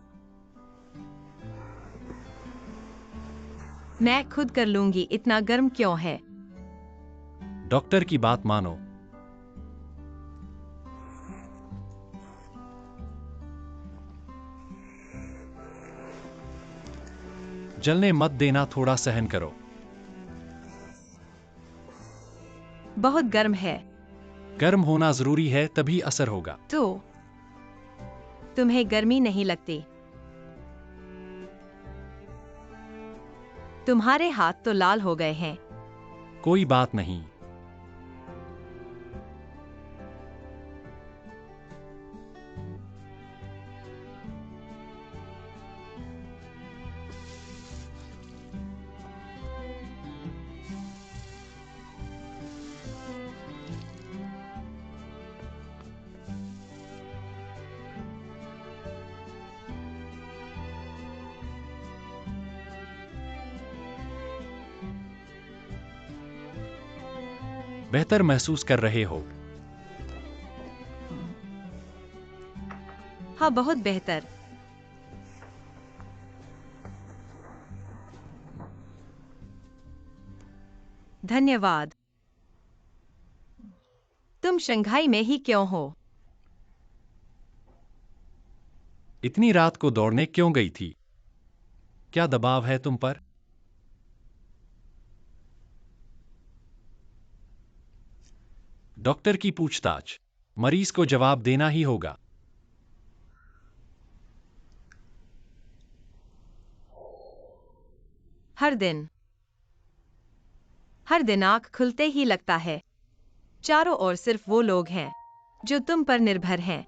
मैं खुद कर लूंगी, इतना गर्म क्यों है? डॉक्टर की बात मानो। जलने मत देना, थोड़ा सहन करो। बहुत गर्म है। गर्म होना जरूरी है, तभी असर होगा। तो तुम्हें गर्मी नहीं लगती? तुम्हारे हाथ तो लाल हो गए हैं। कोई बात नहीं। बेहतर महसूस कर रहे हो? हाँ, बहुत बेहतर। धन्यवाद। तुम शंघाई में ही क्यों हो? इतनी रात को दौड़ने क्यों गई थी? क्या दबाव है तुम पर? डॉक्टर की पूछताछ। मरीज को जवाब देना ही होगा। हर दिन आँख खुलते ही लगता है चारों ओर सिर्फ वो लोग हैं जो तुम पर निर्भर हैं।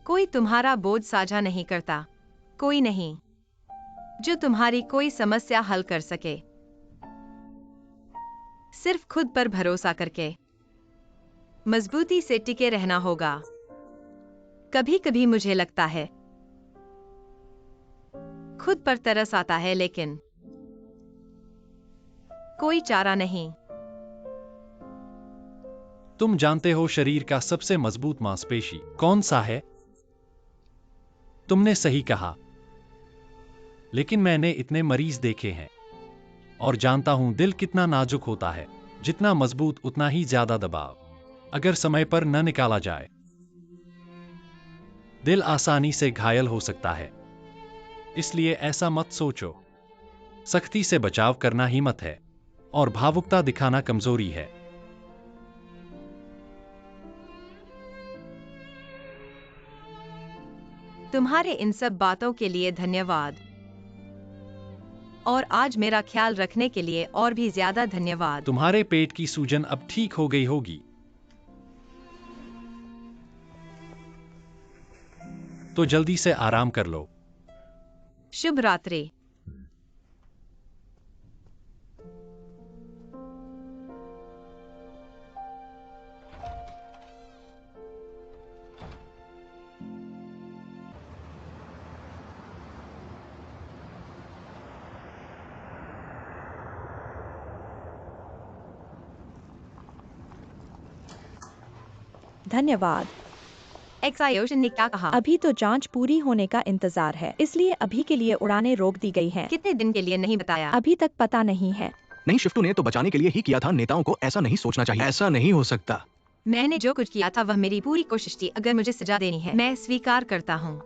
कोई तुम्हारा बोझ साझा नहीं करता, कोई नहीं जो तुम्हारी कोई समस्या हल कर सके। सिर्फ खुद पर भरोसा करके मजबूती से टिके रहना होगा। कभी कभी मुझे लगता है खुद पर तरस आता है, लेकिन कोई चारा नहीं। तुम जानते हो शरीर का सबसे मजबूत मांसपेशी कौन सा है? तुमने सही कहा, लेकिन मैंने इतने मरीज देखे हैं और जानता हूं दिल कितना नाजुक होता है। जितना मजबूत उतना ही ज्यादा दबाव। अगर समय पर न निकाला जाए, दिल आसानी से घायल हो सकता है। इसलिए ऐसा मत सोचो। सख्ती से बचाव करना हिम्मत है और भावुकता दिखाना कमजोरी है। तुम्हारे इन सब बातों के लिए धन्यवाद, और आज मेरा ख्याल रखने के लिए और भी ज्यादा धन्यवाद। तुम्हारे पेट की सूजन अब ठीक हो गई होगी, तो जल्दी से आराम कर लो। शुभ रात्रि। धन्यवाद। एक्सायोशन ने क्या कहा? अभी तो जांच पूरी होने का इंतजार है, इसलिए अभी के लिए उड़ानें रोक दी गई हैं। कितने दिन के लिए नहीं बताया? अभी तक पता नहीं है। नहीं, शिफ्टू ने तो बचाने के लिए ही किया था। नेताओं को ऐसा नहीं सोचना चाहिए। ऐसा नहीं हो सकता। मैंने जो कुछ किया था वह मेरी पूरी कोशिश थी। अगर मुझे सजा देनी है, मैं स्वीकार करता हूँ।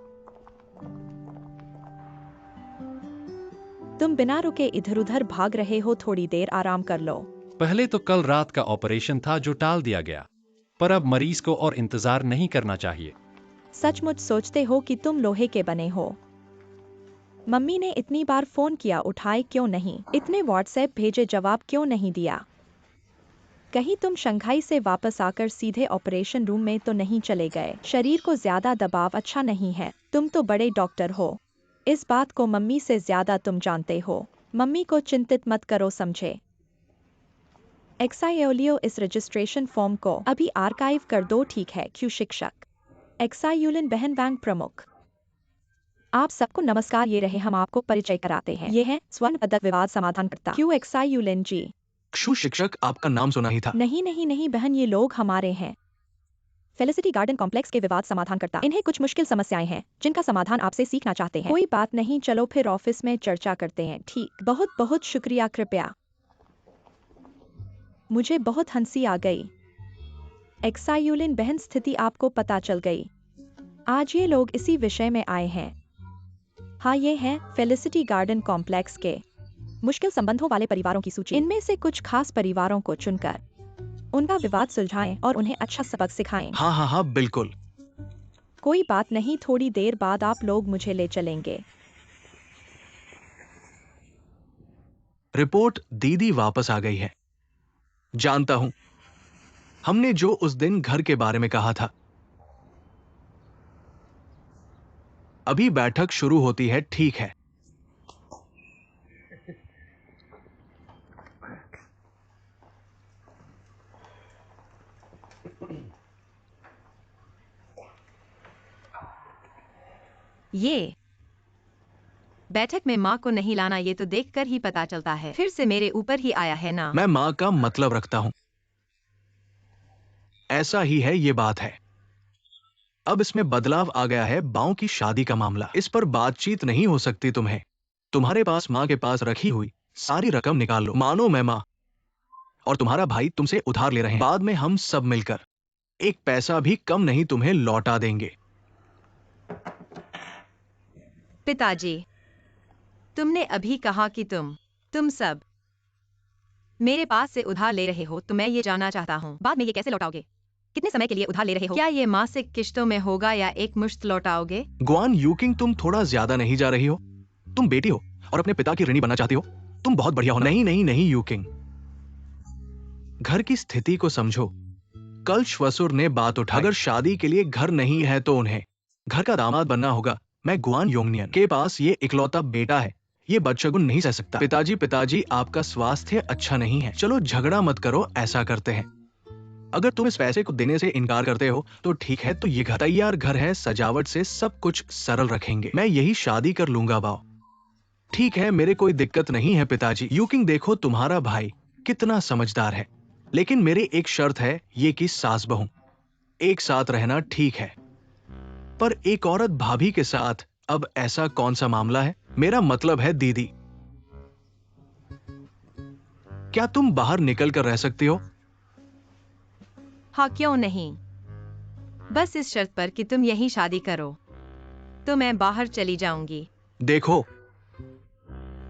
तुम बिना रुके इधर उधर भाग रहे हो, थोड़ी देर आराम कर लो। पहले तो कल रात का ऑपरेशन था जो टाल दिया गया, पर अब मरीज को और इंतजार नहीं करना चाहिए। सचमुच सोचते हो कि तुम लोहे के बने हो? मम्मी ने इतनी बार फोन किया, उठाए क्यों नहीं? इतने व्हाट्सएप भेजे, जवाब क्यों नहीं दिया? कहीं तुम शंघाई से वापस आकर सीधे ऑपरेशन रूम में तो नहीं चले गए? शरीर को ज्यादा दबाव अच्छा नहीं है। तुम तो बड़े डॉक्टर हो, इस बात को मम्मी से ज्यादा तुम जानते हो। मम्मी को चिंतित मत करो, समझे? एक्सायोलियो, इस रजिस्ट्रेशन फॉर्म को अभी आर्काइव कर दो, ठीक है? क्यू शिक्षक। एक्सायुलिन बहन बैंक प्रमुख। आप सबको नमस्कार, ये रहे, हम आपको परिचय कराते हैं। ये है स्वर्ण पदक विवाद समाधानकर्ता क्यू एक्सायुलिन जी। क्षु शिक्षक, आपका नाम सुना ही था। नहीं नहीं नहीं बहन, ये लोग हमारे हैं। फेलिसिटी गार्डन कॉम्प्लेक्स के विवाद समाधानकर्ता। इन्हें कुछ मुश्किल समस्याएं हैं जिनका समाधान आपसे सीखना चाहते हैं। कोई बात नहीं, चलो फिर ऑफिस में चर्चा करते हैं। ठीक, बहुत बहुत शुक्रिया, कृपया। मुझे बहुत हंसी आ गई। एक्सायुलिन बहन, स्थिति आपको पता चल गई। आज ये लोग इसी विषय में आए हैं। हाँ, ये है फेलिसिटी गार्डन कॉम्प्लेक्स के मुश्किल संबंधों वाले परिवारों की सूची। इनमें से कुछ खास परिवारों को चुनकर उनका विवाद सुलझाएं और उन्हें अच्छा सबक सिखाएं। हाँ हाँ हाँ, बिल्कुल। कोई बात नहीं, थोड़ी देर बाद आप लोग मुझे ले चलेंगे। रिपोर्ट दीदी वापस आ गई है। जानता हूं, हमने जो उस दिन घर के बारे में कहा था। अभी बैठक शुरू होती है, ठीक है? ये बैठक में माँ को नहीं लाना, ये तो देखकर ही पता चलता है। फिर से मेरे ऊपर ही आया है ना? मैं मां का मतलब रखता हूं। ऐसा ही है, ये बात है। अब इसमें बदलाव आ गया है, बाओं की शादी का मामला। इस पर बातचीत नहीं हो सकती तुम्हें। तुम्हारे पास मां के पास रखी हुई सारी रकम निकाल लो। मानो मैं मां और तुम्हारा भाई तुमसे उधार ले रहे हैं। बाद में हम सब मिलकर एक पैसा भी कम नहीं तुम्हें लौटा देंगे। पिताजी, तुमने अभी कहा कि तुम सब मेरे पास से उधार ले रहे हो, तो मैं ये जानना चाहता हूँ, बाद में ये कैसे लौटाओगे? कितने समय के लिए उधार ले रहे हो? क्या ये मासिक किश्तों में होगा या एक मुश्त लौटाओगे? गुआन यूकिंग, तुम थोड़ा ज्यादा नहीं जा रही हो? तुम बेटी हो और अपने पिता की ऋणी बनना चाहती हो। तुम बहुत बढ़िया हो। नहीं नहीं नहीं यूकिंग, घर की स्थिति को समझो। कल श्वसुर ने बात उठाई, अगर शादी के लिए घर नहीं है तो उन्हें घर का दामाद बनना होगा। मैं गुआन योंगनियन के पास ये इकलौता बेटा है, ये बदशगुन नहीं सह सकता। पिताजी, आपका स्वास्थ्य अच्छा नहीं है। चलो झगड़ा मत करो, ऐसा करते हैं, अगर तुम इस पैसे को देने से इनकार करते हो तो ठीक है। तो ये घर तैयार घर है, सजावट से सब कुछ सरल रखेंगे। मैं यही शादी कर लूंगा बाओ। ठीक है, मेरे कोई दिक्कत नहीं है पिताजी। यूकिंग, देखो तुम्हारा भाई कितना समझदार है, लेकिन मेरी एक शर्त है, ये कि सास बहू एक साथ रहना ठीक है, पर एक औरत भाभी के साथ अब ऐसा कौन सा मामला है? मेरा मतलब है दीदी, क्या तुम बाहर निकल कर रह सकती हो? हाँ, क्यों नहीं। बस इस शर्त पर कि तुम यहीं शादी करो, तो मैं बाहर चली जाऊंगी। देखो,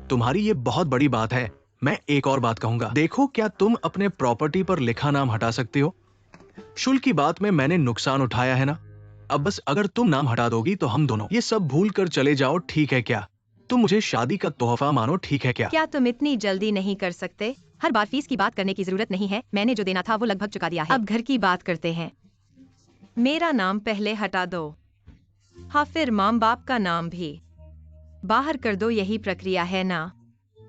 तुम्हारी ये बहुत बड़ी बात है। मैं एक और बात कहूंगा। देखो, क्या तुम अपने प्रॉपर्टी पर लिखा नाम हटा सकती हो? शुल्क की बात में मैंने नुकसान उठाया है ना। अब बस अगर तुम नाम हटा दोगी तो हम दोनों ये सब भूल कर चले जाओ, ठीक है क्या? तुम मुझे शादी का तोहफा मानो, ठीक है क्या? क्या तुम इतनी जल्दी नहीं कर सकते? हर बार फीस की बात करने की जरूरत नहीं है। मैंने जो देना था वो लगभग चुका दिया है। अब घर की बात करते हैं। मेरा नाम पहले हटा दो, हाँ, फिर माँ बाप का नाम भी बाहर कर दो। यही प्रक्रिया है ना?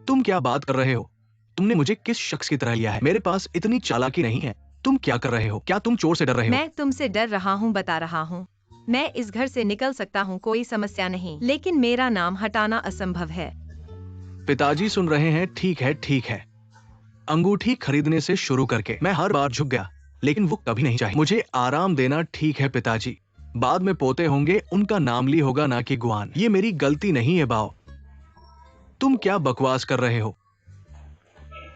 तुम क्या बात कर रहे हो? तुमने मुझे किस शख्स की तरह लिया है? मेरे पास इतनी चालाकी नहीं है। तुम क्या कर रहे हो? क्या तुम चोर से डर रहे हो? मैं तुमसे डर रहा हूँ, बता रहा हूँ। मैं इस घर से निकल सकता हूँ, कोई समस्या नहीं, लेकिन मेरा नाम हटाना असंभव है। पिताजी सुन रहे हैं? ठीक है, ठीक है। अंगूठी खरीदने से शुरू करके मैं हर बार झुक गया, लेकिन वो कभी नहीं चाहिए। मुझे आराम देना, ठीक है पिताजी। बाद में पोते होंगे, उनका नाम ली होगा, ना कि गुआन। ये मेरी गलती नहीं है बाओ। तुम क्या बकवास कर रहे हो?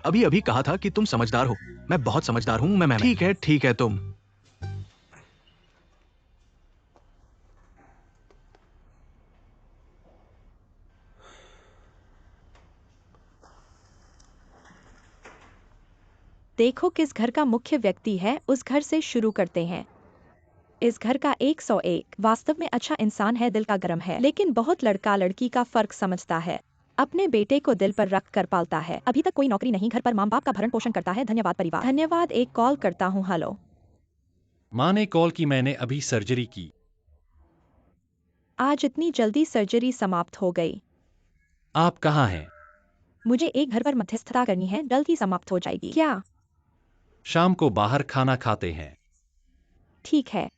अभी अभी कहा था कि तुम समझदार हो। मैं बहुत समझदार हूं। मैं ठीक है, ठीक है। तुम देखो किस घर का मुख्य व्यक्ति है, उस घर से शुरू करते हैं। इस घर का 101 वास्तव में अच्छा इंसान है, दिल का गरम है, लेकिन बहुत लड़का लड़की का फर्क समझता है। अपने बेटे को दिल पर रख कर पालता है। अभी तक कोई नौकरी नहीं, घर पर माँ बाप का भरण पोषण करता है। धन्यवाद परिवार। धन्यवाद। एक कॉल करता हूँ। हेलो। माँ ने कॉल की, मैंने अभी सर्जरी की। आज इतनी जल्दी सर्जरी समाप्त हो गई? आप कहाँ हैं? मुझे एक घर पर मध्यस्थता करनी है, जल्दी समाप्त हो जाएगी क्या? शाम को बाहर खाना खाते हैं, ठीक है।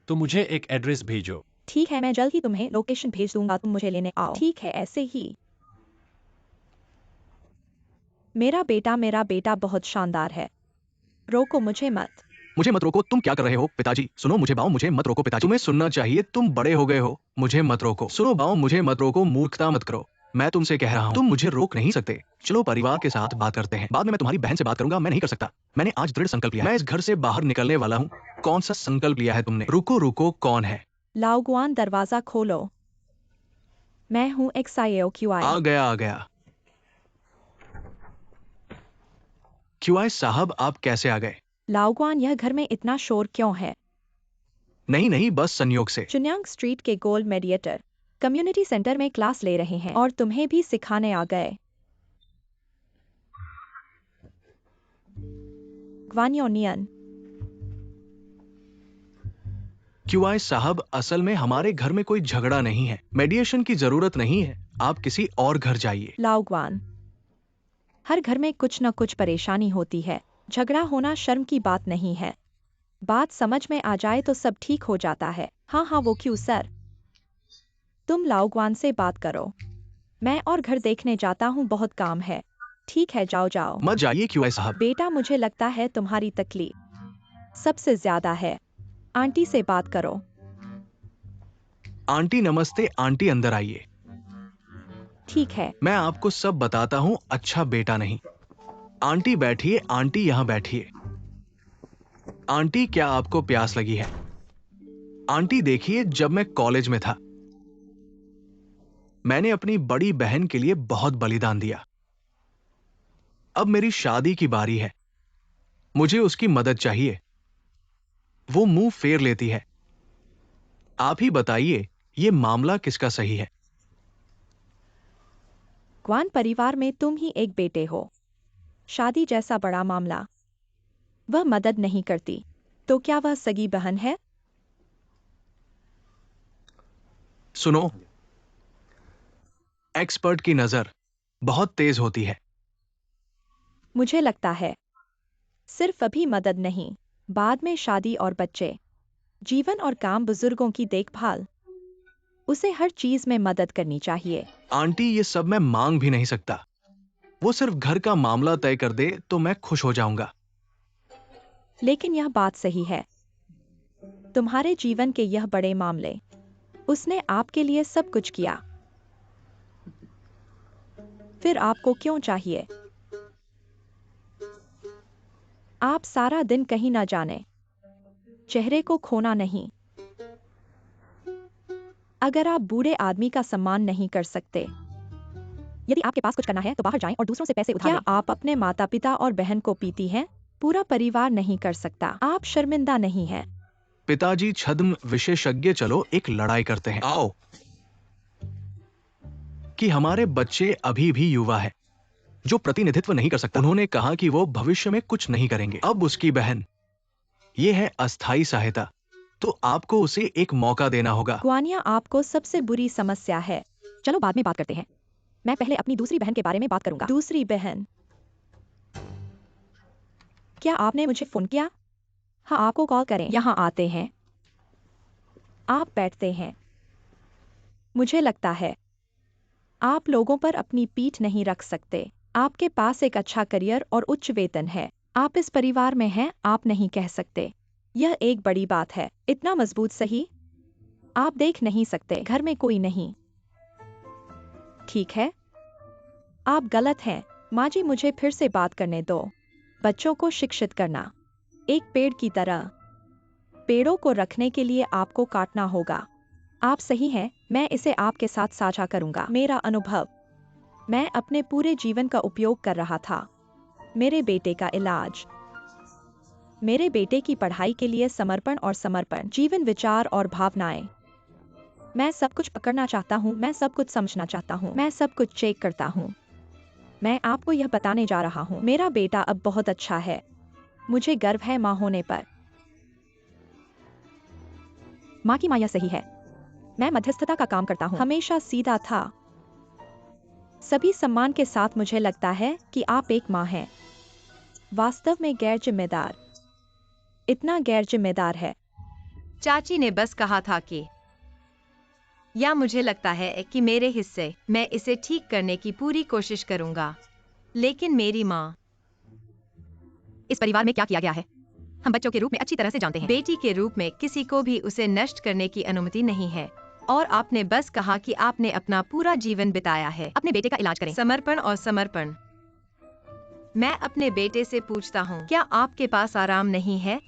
तो मुझे एक एड्रेस भेजो। ठीक है, मैं जल्द ही तुम्हें लोकेशन भेज दूंगा, तुम मुझे लेने आओ। ठीक है, ऐसे ही। मेरा बेटा बहुत शानदार है। रोको मुझे मत। मुझे मत रोको। तुम क्या कर रहे हो? पिताजी सुनो, मुझे बाओ, मुझे मत रोको। पिताजी, तुम्हें सुनना चाहिए, तुम बड़े हो गए हो। मुझे मत रोको। सुनो बाओ, मुझे मत रोको, मूर्खता मत करो। मैं तुमसे कह रहा हूँ, तुम मुझे रोक नहीं सकते। चलो परिवार के साथ बात करते हैं, बाद में मैं तुम्हारी बहन से बात करूंगा। मैं नहीं कर सकता। मैंने आज दृढ़ संकल्प लिया है। मैं इस घर से बाहर निकलने वाला हूँ। कौन सा संकल्प लिया है तुमने? रुको रुको, कौन है? लाओगुआन, दरवाजा खोलो। मैं हूँ XIOQI। आ गया, आ गया। क्यूआई साहब, आप कैसे आ गए? लाओगुआन, यह घर में इतना शोर क्यों है? नहीं नहीं, बस संयोग से। चुन्यांग स्ट्रीट के गोल्ड मेडिएटर कम्युनिटी सेंटर में क्लास ले रहे हैं और तुम्हें भी सिखाने आ गए। ग्वानियोनियन। क्यूआई साहब, असल में हमारे घर में कोई झगड़ा नहीं है। मेडिएशन की जरूरत नहीं है। आप किसी और घर जाइए। लाओगुआन, हर घर में कुछ न कुछ परेशानी होती है। झगड़ा होना शर्म की बात नहीं है। बात समझ में आ जाए तो सब ठीक हो जाता है। हाँ हाँ, वो क्यों सर। तुम लाओगुआन से बात करो। मैं और घर देखने जाता हूँ, बहुत काम है। ठीक है, जाओ जाओ। मत जाइए क्यूआई साहब। बेटा, मुझे लगता है तुम्हारी तकलीफ सबसे ज्यादा है। आंटी से बात करो। आंटी नमस्ते। आंटी अंदर आइए। ठीक है। मैं आपको सब बताता हूँ। अच्छा बेटा नहीं। आंटी बैठिए, आंटी यहाँ बैठिए। आंटी, क्या आपको प्यास लगी है? आंटी देखिए, जब मैं कॉलेज में था, मैंने अपनी बड़ी बहन के लिए बहुत बलिदान दिया। अब मेरी शादी की बारी है। मुझे उसकी मदद चाहिए। वो मुंह फेर लेती है। आप ही बताइए, ये मामला किसका सही है? ग्वान परिवार में तुम ही एक बेटे हो। शादी जैसा बड़ा मामला, वह मदद नहीं करती, तो क्या वह सगी बहन है? सुनो, एक्सपर्ट की नजर बहुत तेज होती है। मुझे लगता है सिर्फ अभी मदद नहीं, बाद में शादी और बच्चे, जीवन और काम, बुजुर्गों की देखभाल, उसे हर चीज में मदद करनी चाहिए। आंटी, ये सब मैं मांग भी नहीं सकता। वो सिर्फ घर का मामला तय कर दे तो मैं खुश हो जाऊंगा। लेकिन यह बात सही है, तुम्हारे जीवन के यह बड़े मामले उसने आपके लिए सब कुछ किया, फिर आपको क्यों चाहिए? आप सारा दिन कहीं ना जाने, चेहरे को खोना नहीं। अगर आप बूढ़े आदमी का सम्मान नहीं कर सकते, यदि आपके पास कुछ करना है तो बाहर जाएं और दूसरों से पैसे उधार लें। क्या आप अपने माता पिता और बहन को पीती हैं? पूरा परिवार नहीं कर सकता। आप शर्मिंदा नहीं हैं। पिताजी छद्म विशेषज्ञ, चलो एक लड़ाई करते हैं। आओ। कि हमारे बच्चे अभी भी युवा है, जो प्रतिनिधित्व नहीं कर सकता। उन्होंने कहा कि वो भविष्य में कुछ नहीं करेंगे। अब उसकी बहन, ये है अस्थाई सहायता, तो आपको उसे एक मौका देना होगा। ग्वानिया आपको सबसे बुरी समस्या है। चलो बाद में बात करते हैं। मैं पहले अपनी दूसरी बहन के बारे में बात करूंगा। दूसरी बहन, क्या आपने मुझे फोन किया? हाँ, आपको कॉल करें। यहाँ आते हैं। आप बैठते हैं। मुझे लगता है आप लोगों पर अपनी पीठ नहीं रख सकते। आपके पास एक अच्छा करियर और उच्च वेतन है। आप इस परिवार में हैं, आप नहीं कह सकते। यह एक बड़ी बात है। इतना मजबूत, सही? आप देख नहीं सकते। घर में कोई नहीं। ठीक है, आप गलत हैं। माँ जी, मुझे फिर से बात करने दो। बच्चों को शिक्षित करना, एक पेड़ की तरह। पेड़ों को रखने के लिए आपको काटना होगा। आप सही हैं, मैं इसे आपके साथ साझा करूंगा। मेरा अनुभव, मैं अपने पूरे जीवन का उपयोग कर रहा था। मेरे बेटे का इलाज, मेरे बेटे की पढ़ाई के लिए समर्पण और समर्पण, जीवन, विचार और भावनाएं। मैं सब कुछ पकड़ना चाहता हूँ, मैं सब कुछ समझना चाहता हूँ, मैं सब कुछ चेक करता हूँ। मैं आपको यह बताने जा रहा हूँ, मेरा बेटा अब बहुत अच्छा है। मुझे गर्व है माँ होने पर। माँ की माया सही है। मैं मध्यस्थता का काम करता हूँ, हमेशा सीधा था। सभी सम्मान के साथ, मुझे लगता है कि आप एक माँ हैं। वास्तव में गैर जिम्मेदार, इतना गैर जिम्मेदार है। चाची ने बस कहा था कि, या मुझे लगता है कि मेरे हिस्से, मैं इसे ठीक करने की पूरी कोशिश करूंगा। लेकिन मेरी माँ, इस परिवार में क्या किया गया है, हम बच्चों के रूप में अच्छी तरह से जानते हैं। बेटी के रूप में किसी को भी उसे नष्ट करने की अनुमति नहीं है। और आपने बस कहा कि आपने अपना पूरा जीवन बिताया है। अपने बेटे का इलाज करें। समर्पण और समर्पण। मैं अपने बेटे से पूछता हूँ, क्या आपके पास आराम नहीं है?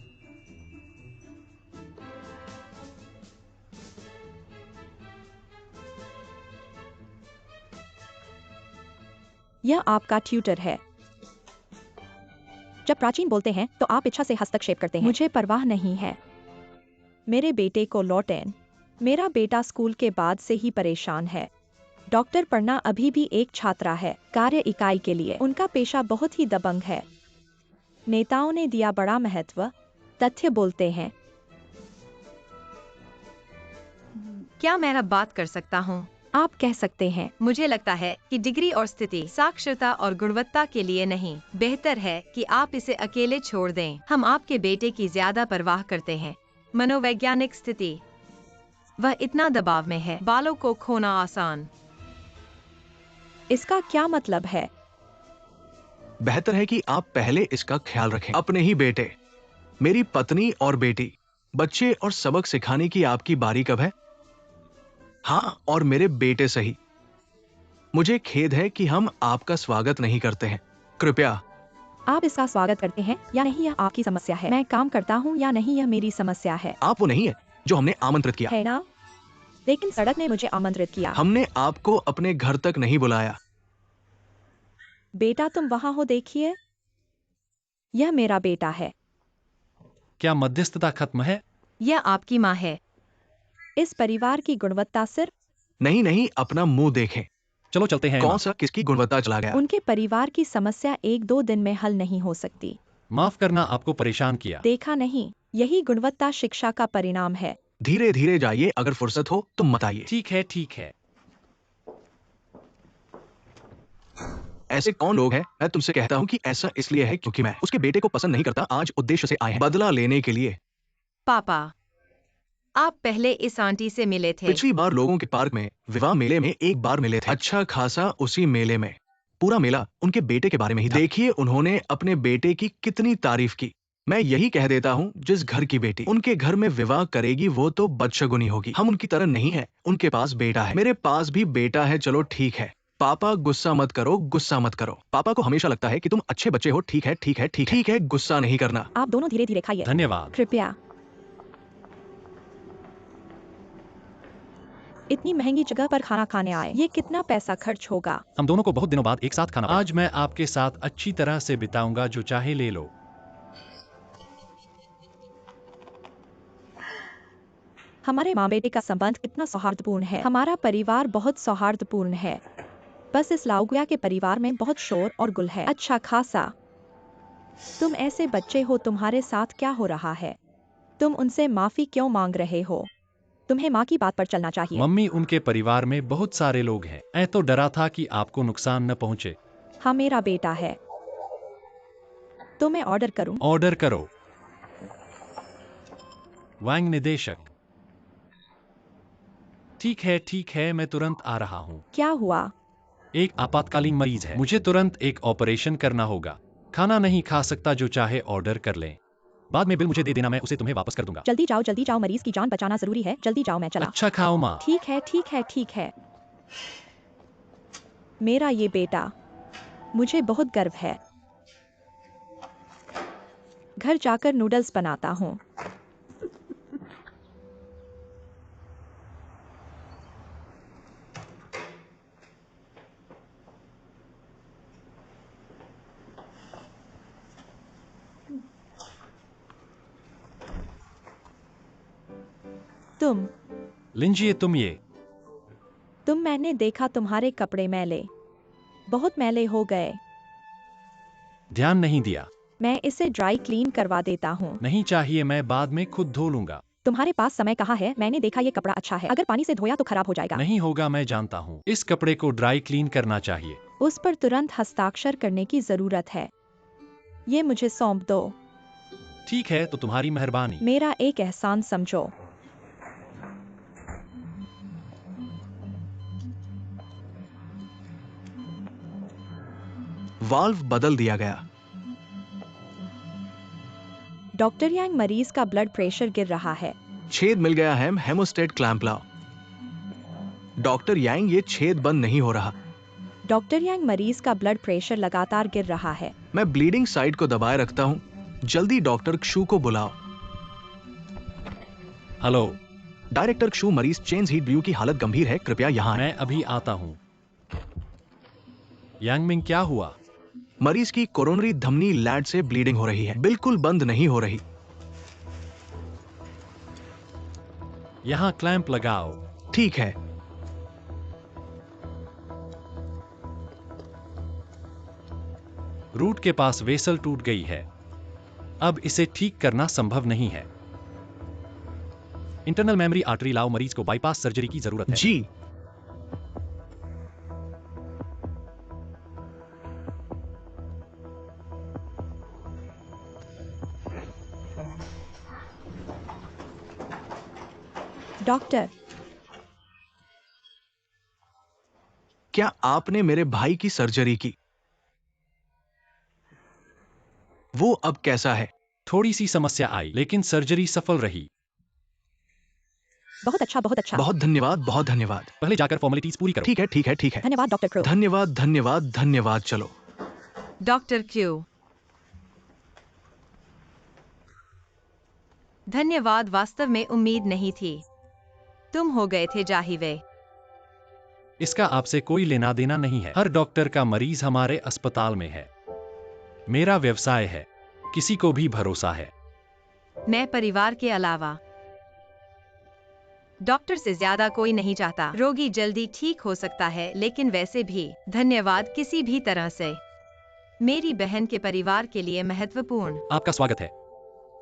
यह आपका ट्यूटर है। जब प्राचीन बोलते हैं तो आप इच्छा से हस्तक्षेप करते हैं। मुझे परवाह नहीं है। मेरे बेटे को लौटें। मेरा बेटा स्कूल के बाद से ही परेशान है। डॉक्टर पढ़ना अभी भी एक छात्रा है। कार्य इकाई के लिए उनका पेशा बहुत ही दबंग है। नेताओं ने दिया बड़ा महत्व। तथ्य बोलते हैं। क्या मैं अब बात कर सकता हूँ? आप कह सकते हैं। मुझे लगता है कि डिग्री और स्थिति साक्षरता और गुणवत्ता के लिए नहीं, बेहतर है कि आप इसे अकेले छोड़ दें। हम आपके बेटे की ज्यादा परवाह करते हैं। मनोवैज्ञानिक स्थिति, वह इतना दबाव में है, बालों को खोना आसान। इसका क्या मतलब है? बेहतर है कि आप पहले इसका ख्याल रखें। अपने ही बेटे, मेरी पत्नी और बेटी, बच्चे और सबक सिखाने की आपकी बारी कब है? हाँ, और मेरे बेटे सही। मुझे खेद है कि हम आपका स्वागत नहीं करते हैं। कृपया। आप इसका स्वागत करते हैं या नहीं, यह आपकी समस्या है। मैं काम करता हूँ या नहीं, यह मेरी समस्या है। आप वो नहीं है जो हमने आमंत्रित किया है ना? लेकिन सड़क ने मुझे आमंत्रित किया। हमने आपको अपने घर तक नहीं बुलाया। बेटा, तुम वहां हो, देखिए। यह मेरा बेटा है। क्या मध्यस्थता खत्म है? यह आपकी माँ है। इस परिवार की गुणवत्ता सिर्फ, नहीं नहीं, अपना मुंह देखें। चलो चलते हैं। कौन सा किसकी गुणवत्ता चला गया? उनके परिवार की समस्या 1-2 दिन में हल नहीं हो सकती। माफ करना, आपको परेशान किया। देखा नहीं, यही गुणवत्ता शिक्षा का परिणाम है। धीरे धीरे जाइए, अगर फुर्सत हो तो मत आइए। ठीक है, ठीक है। ऐसे कौन लोग हैं? मैं तुमसे कहता हूँ कि ऐसा इसलिए है क्योंकि मैं उसके बेटे को पसंद नहीं करता। आज उद्देश्य से आए हैं, बदला लेने के लिए। पापा, आप पहले इस आंटी से मिले थे। पिछली बार लोगों के पार्क में विवाह मेले में एक बार मिले थे। अच्छा खासा उसी मेले में। पूरा मेला उनके बेटे के बारे में ही था। देखिए उन्होंने अपने बेटे की कितनी तारीफ की। मैं यही कह देता हूँ, जिस घर की बेटी उनके घर में विवाह करेगी वो तो बदशगुनी होगी। हम उनकी तरह नहीं है, उनके पास बेटा है, मेरे पास भी बेटा है। चलो ठीक है पापा, गुस्सा मत करो, गुस्सा मत करो। पापा को हमेशा लगता है कि तुम अच्छे बच्चे हो। ठीक है ठीक है ठीक है ठीक है, गुस्सा नहीं करना। आप दोनों धीरे धीरे खाइए। धन्यवाद। कृपया। इतनी महंगी जगह पर खाना खाने आए, ये कितना पैसा खर्च होगा? हम दोनों को बहुत दिनों बाद एक साथ खाना पड़ा। आज मैं आपके साथ अच्छी तरह से बिताऊंगा, जो चाहे ले लो। हमारे माँ बेटे का संबंध कितना सौहार्दपूर्ण है। हमारा परिवार बहुत सौहार्दपूर्ण है। बस इस लाउगुया के परिवार में बहुत शोर और गुल है। अच्छा खासा। तुम ऐसे बच्चे हो, तुम्हारे साथ क्या हो रहा है? तुम उनसे माफी क्यों मांग रहे हो? तुम्हें माँ की बात पर चलना चाहिए। मम्मी, उनके परिवार में बहुत सारे लोग हैं। मैं तो डरा था कि आपको नुकसान न पहुंचे। हाँ, मेरा बेटा है। तो मैं ऑर्डर करूं? ऑर्डर करो। वांग निदेशक। ठीक है, मैं तुरंत आ रहा हूँ। क्या हुआ? एक आपातकालीन मरीज है, मुझे तुरंत एक ऑपरेशन करना होगा। खाना नहीं खा सकता, जो चाहे ऑर्डर कर लें। बाद में बिल मुझे दे देना, मैं उसे तुम्हें वापस कर दूंगा। जल्दी जाओ, मरीज की जान बचाना जरूरी है। जल्दी जाओ, मैं चला। अच्छा खाओ माँ। ठीक है ठीक है ठीक है। मेरा ये बेटा, मुझे बहुत गर्व है। घर जाकर नूडल्स बनाता हूँ। तुम लीजिए तुम मैंने देखा तुम्हारे कपड़े मैले, बहुत मैले हो गए। ध्यान नहीं दिया। मैं इसे ड्राई क्लीन करवा देता हूँ। नहीं चाहिए, मैं बाद में खुद धो लूंगा। तुम्हारे पास समय कहाँ है? मैंने देखा ये कपड़ा अच्छा है, अगर पानी से धोया तो खराब हो जाएगा। नहीं होगा, मैं जानता हूँ। इस कपड़े को ड्राई क्लीन करना चाहिए। उस पर तुरंत हस्ताक्षर करने की जरूरत है। ये मुझे सौंप दो। ठीक है, तो तुम्हारी मेहरबानी। मेरा एक एहसान समझो। वाल्व बदल दिया गया। डॉक्टर यांग, मरीज का ब्लड प्रेशर गिर रहा है। छेद मिल गया है, हेमोस्टेट क्लैंप लाओ। डॉक्टर यांग, ये छेद बंद नहीं हो रहा। डॉक्टर यांग, मरीज का ब्लड प्रेशर लगातार गिर रहा है। मैं ब्लीडिंग साइट को दबाए रखता हूँ। जल्दी डॉक्टर क्षु को बुलाओ। हेलो। डायरेक्टर क्षु, मरीज चेन्स हीट ब्यू की हालत गंभीर है, कृपया यहाँ आएं। मैं अभी आता हूँ। यांगमिंग, क्या हुआ? मरीज की कोरोनरी धमनी लैड से ब्लीडिंग हो रही है, बिल्कुल बंद नहीं हो रही। यहाँ क्लैंप लगाओ। ठीक है। रूट के पास वेसल टूट गई है। अब इसे ठीक करना संभव नहीं है। इंटरनल मेमोरी आर्टरी लाओ, मरीज को बाईपास सर्जरी की जरूरत है। जी। डॉक्टर, क्या आपने मेरे भाई की सर्जरी की? वो अब कैसा है? थोड़ी सी समस्या आई, लेकिन सर्जरी सफल रही। बहुत अच्छा बहुत अच्छा। बहुत धन्यवाद, बहुत धन्यवाद। पहले जाकर फॉर्मेलिटीज पूरी करो। ठीक है ठीक है ठीक है। धन्यवाद डॉक्टर क्रो। धन्यवाद धन्यवाद धन्यवाद। चलो। डॉक्टर क्यू, धन्यवाद। वास्तव में उम्मीद नहीं थी। तुम हो गए थे जाहिवे। इसका आपसे कोई लेना देना नहीं है। हर डॉक्टर का मरीज हमारे अस्पताल में है। मेरा व्यवसाय है, किसी को भी भरोसा है। मैं परिवार के अलावा डॉक्टर से ज्यादा कोई नहीं चाहता। रोगी जल्दी ठीक हो सकता है, लेकिन वैसे भी धन्यवाद किसी भी तरह से। मेरी बहन के परिवार के लिए महत्वपूर्ण। आपका स्वागत है।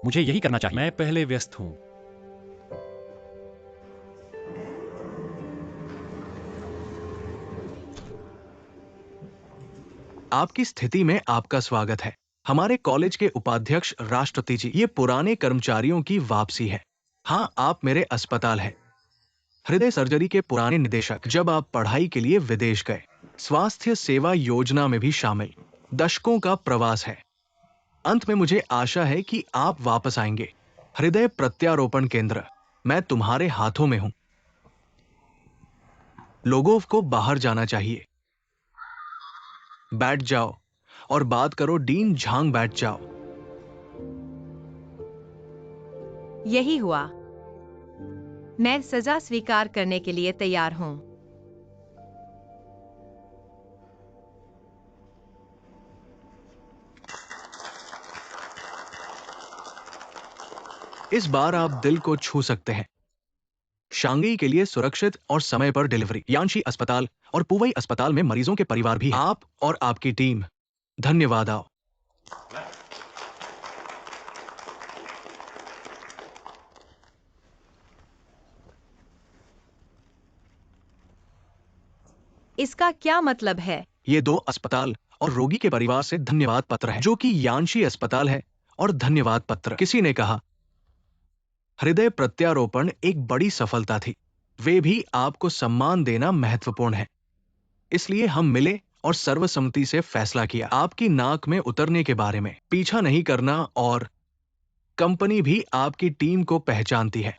मुझे यही करना चाहिए। मैं पहले व्यस्त हूँ। आपकी स्थिति में आपका स्वागत है। हमारे कॉलेज के उपाध्यक्ष राष्ट्रपति जी, ये पुराने कर्मचारियों की वापसी है। हाँ, आप मेरे अस्पताल है। हृदय सर्जरी के पुराने निदेशक, जब आप पढ़ाई के लिए विदेश गए, स्वास्थ्य सेवा योजना में भी शामिल। दशकों का प्रवास है। अंत में मुझे आशा है कि आप वापस आएंगे। हृदय प्रत्यारोपण केंद्र, मैं तुम्हारे हाथों में हूं। लोगों को बाहर जाना चाहिए। बैठ जाओ और बात करो। डीन झांग, बैठ जाओ। यही हुआ। मैं सजा स्वीकार करने के लिए तैयार हूं। इस बार आप दिल को छू सकते हैं। शांघी के लिए सुरक्षित और समय पर डिलीवरी। यांशी अस्पताल और पुवई अस्पताल में मरीजों के परिवार भी हैं। आप और आपकी टीम, धन्यवाद। आओ। इसका क्या मतलब है? ये 2 अस्पताल और रोगी के परिवार से धन्यवाद पत्र है, जो कि यांशी अस्पताल है, और धन्यवाद पत्र। किसी ने कहा हृदय प्रत्यारोपण एक बड़ी सफलता थी। वे भी आपको सम्मान देना महत्वपूर्ण है। इसलिए हम मिले और सर्वसम्मति से फैसला किया आपकी नाक में उतरने के बारे में। पीछा नहीं करना, और कंपनी भी आपकी टीम को पहचानती है।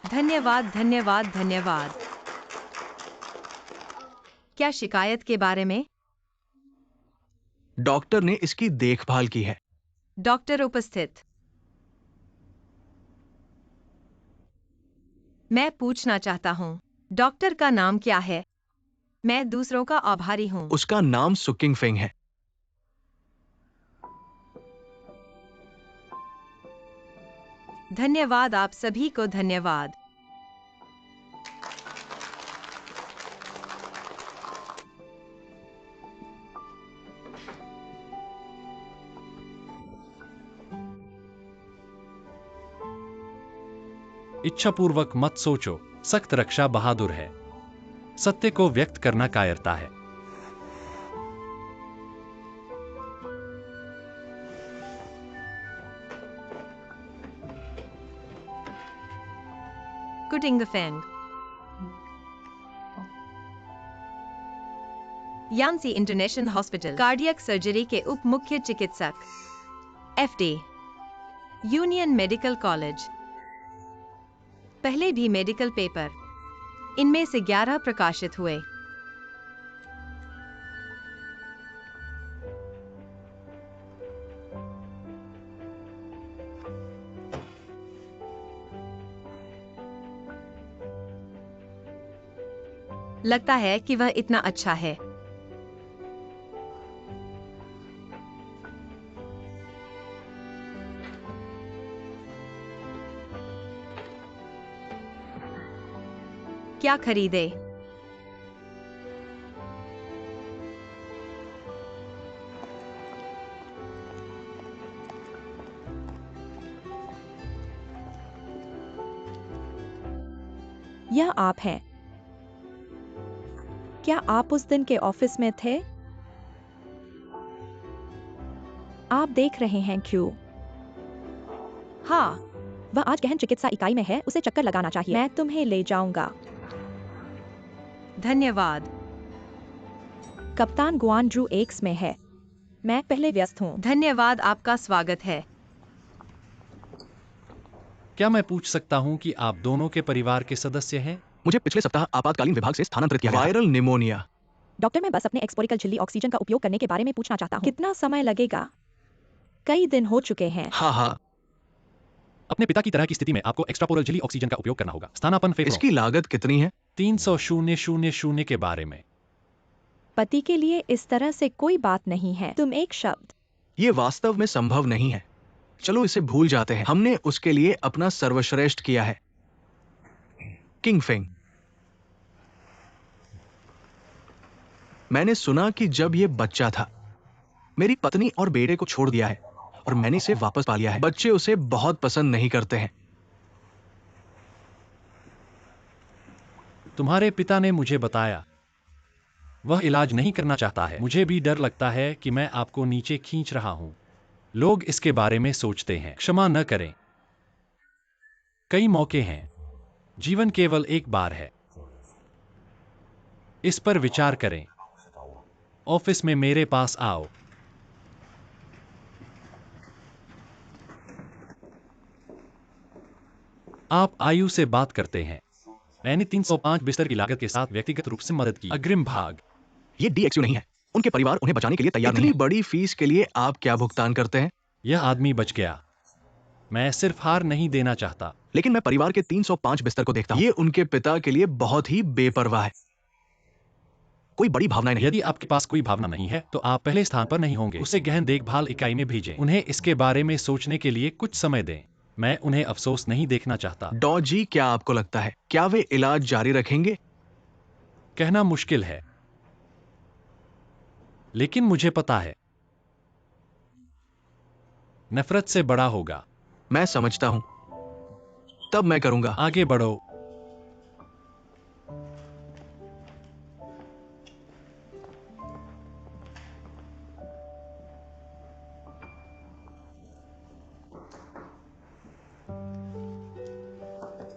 धन्यवाद, धन्यवाद, धन्यवाद। क्या शिकायत के बारे में? डॉक्टर ने इसकी देखभाल की है। डॉक्टर उपस्थित। मैं पूछना चाहता हूं, डॉक्टर का नाम क्या है? मैं दूसरों का आभारी हूं। उसका नाम सुकिंग फेंग है। धन्यवाद, आप सभी को धन्यवाद। इच्छापूर्वक मत सोचो। सख्त रक्षा बहादुर है। सत्य को व्यक्त करना कायरता है। कुटिंगफेंग। यांसी इंटरनेशनल हॉस्पिटल कार्डियक सर्जरी के उप मुख्य चिकित्सक, एफडी, यूनियन मेडिकल कॉलेज। पहले भी मेडिकल पेपर, इनमें से 11 प्रकाशित हुए। लगता है कि वह इतना अच्छा है। क्या खरीदे? यह आप हैं। क्या आप उस दिन के ऑफिस में थे? आप देख रहे हैं क्यों? हाँ, वह आज गहन चिकित्सा इकाई में है। उसे चक्कर लगाना चाहिए। मैं तुम्हें ले जाऊंगा। धन्यवाद। कप्तान गुआनजू एक्स में है। मैं पहले व्यस्त हूँ। धन्यवाद, आपका स्वागत है। क्या मैं पूछ सकता हूं कि आप दोनों के परिवार के सदस्य हैं? मुझे पिछले सप्ताह आपातकालीन विभाग से स्थानांतरित किया गया। Viral pneumonia. डॉक्टर, मैं बस अपने एक्सपोरिकल झिल्ली ऑक्सीजन का उपयोग करने के बारे में पूछना चाहता हूँ। कितना समय लगेगा? कई दिन हो चुके हैं। हाँ, अपने पिता की तरह की स्थिति में आपको एक्स्ट्रापोरल झिल्ली ऑक्सीजन का उपयोग करना होगा। स्थानापन्न फेफड़ों इसकी लागत कितनी है? 300,000 के बारे में। पति के लिए इस तरह से कोई बात नहीं है। तुम एक शब्द। ये वास्तव में संभव नहीं है। चलो इसे भूल जाते हैं। हमने उसके लिए अपना सर्वश्रेष्ठ किया है। King Feng. मैंने सुना कि जब ये बच्चा था, मेरी पत्नी और बेटे को छोड़ दिया है और मैंने इसे वापस पा लिया है। बच्चे उसे बहुत पसंद नहीं करते हैं। तुम्हारे पिता ने मुझे बताया वह इलाज नहीं करना चाहता है। मुझे भी डर लगता है कि मैं आपको नीचे खींच रहा हूं। लोग इसके बारे में सोचते हैं। क्षमा न करें। कई मौके हैं। जीवन केवल एक बार है। इस पर विचार करें। ऑफिस में मेरे पास आओ। आप आयु से बात करते हैं। मैंने 305 बिस्तर की लागत के साथ व्यक्तिगत रूप से मदद की। अग्रिम भाग। ये DXU नहीं है। उनके परिवार उन्हें बचाने के लिए तैयार नहीं है। इतनी बड़ी फीस के लिए आप क्या भुगतान करते हैं? यह आदमी बच गया। मैं सिर्फ हार नहीं देना चाहता। लेकिन मैं परिवार के 305 बिस्तर को देखता हूँ। ये उनके पिता के लिए बहुत ही बेपरवाह है। कोई बड़ी भावनाएं नहीं। यदि आपके पास कोई भावना नहीं है तो आप पहले स्थान पर नहीं होंगे। उसे गहन देखभाल इकाई में भेजें। उन्हें इसके बारे में सोचने के लिए कुछ समय दें। मैं उन्हें अफसोस नहीं देखना चाहता। डॉ जी, क्या आपको लगता है क्या वे इलाज जारी रखेंगे? कहना मुश्किल है, लेकिन मुझे पता है नफरत से बड़ा होगा। मैं समझता हूं। तब मैं करूंगा। आगे बढ़ो।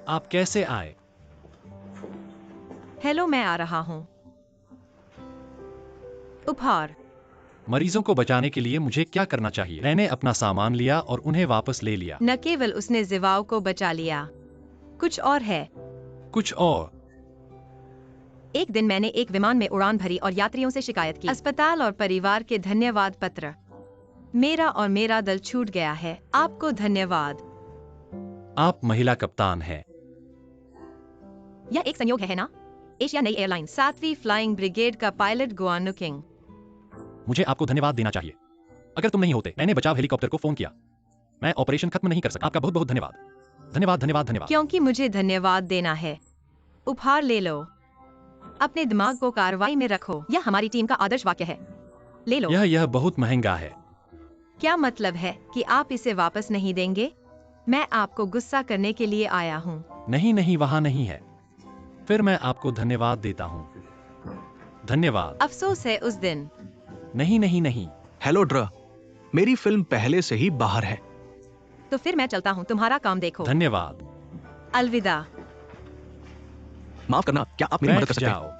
आप कैसे आए? हेलो, मैं आ रहा हूँ। उपहार। मरीजों को बचाने के लिए मुझे क्या करना चाहिए? मैंने अपना सामान लिया और उन्हें वापस ले लिया। न केवल उसने जिवाओ को बचा लिया, कुछ और है। कुछ और। एक दिन मैंने एक विमान में उड़ान भरी और यात्रियों से शिकायत की। अस्पताल और परिवार के धन्यवाद पत्र। मेरा और मेरा दल छूट गया है। आपको धन्यवाद। आप महिला कप्तान हैं। यह एक संयोग है ना? एशिया नई एयरलाइंस 7वीं फ्लाइंग ब्रिगेड का पायलट गुआन नुकिंग। मुझे आपको धन्यवाद देना चाहिए। अगर तुम नहीं होते, मैंने बचाव हेलीकॉप्टर को फोन किया। मैं ऑपरेशन खत्म नहीं कर सका। आपका बहुत बहुत धन्यवाद। धन्यवाद धन्यवाद धन्यवाद। क्योंकि मुझे धन्यवाद देना है। उपहार ले लो। अपने दिमाग को कार्रवाई में रखो। यह हमारी टीम का आदर्श वाक्य है। ले लो। यह बहुत महंगा है। क्या मतलब है कि आप इसे वापस नहीं देंगे? मैं आपको गुस्सा करने के लिए आया हूँ। नहीं नहीं, वहां नहीं है। फिर मैं आपको धन्यवाद देता हूँ। धन्यवाद। अफसोस है उस दिन। नहीं नहीं नहीं। हेलो ड्रा, मेरी फिल्म पहले से ही बाहर है। तो फिर मैं चलता हूँ। तुम्हारा काम देखो। धन्यवाद। अलविदा। माफ करना, क्या आप मेरी मदद कर बैठ सकते हैं? जाओ।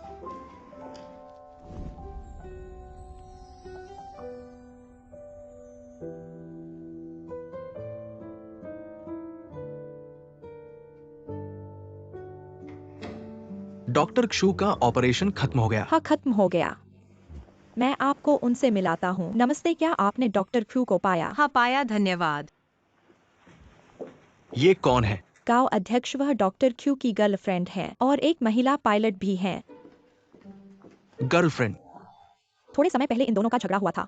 डॉक्टर क्षु का ऑपरेशन खत्म हो गया। हाँ, खत्म हो गया। मैं आपको उनसे मिलाता हूँ। नमस्ते, क्या आपने डॉक्टर ख्यू को पाया? हाँ, पाया। धन्यवाद। ये कौन है? गांव अध्यक्ष। वह डॉक्टर ख्यू की गर्लफ्रेंड है और एक महिला पायलट भी है। गर्लफ्रेंड? थोड़े समय पहले इन दोनों का झगड़ा हुआ था।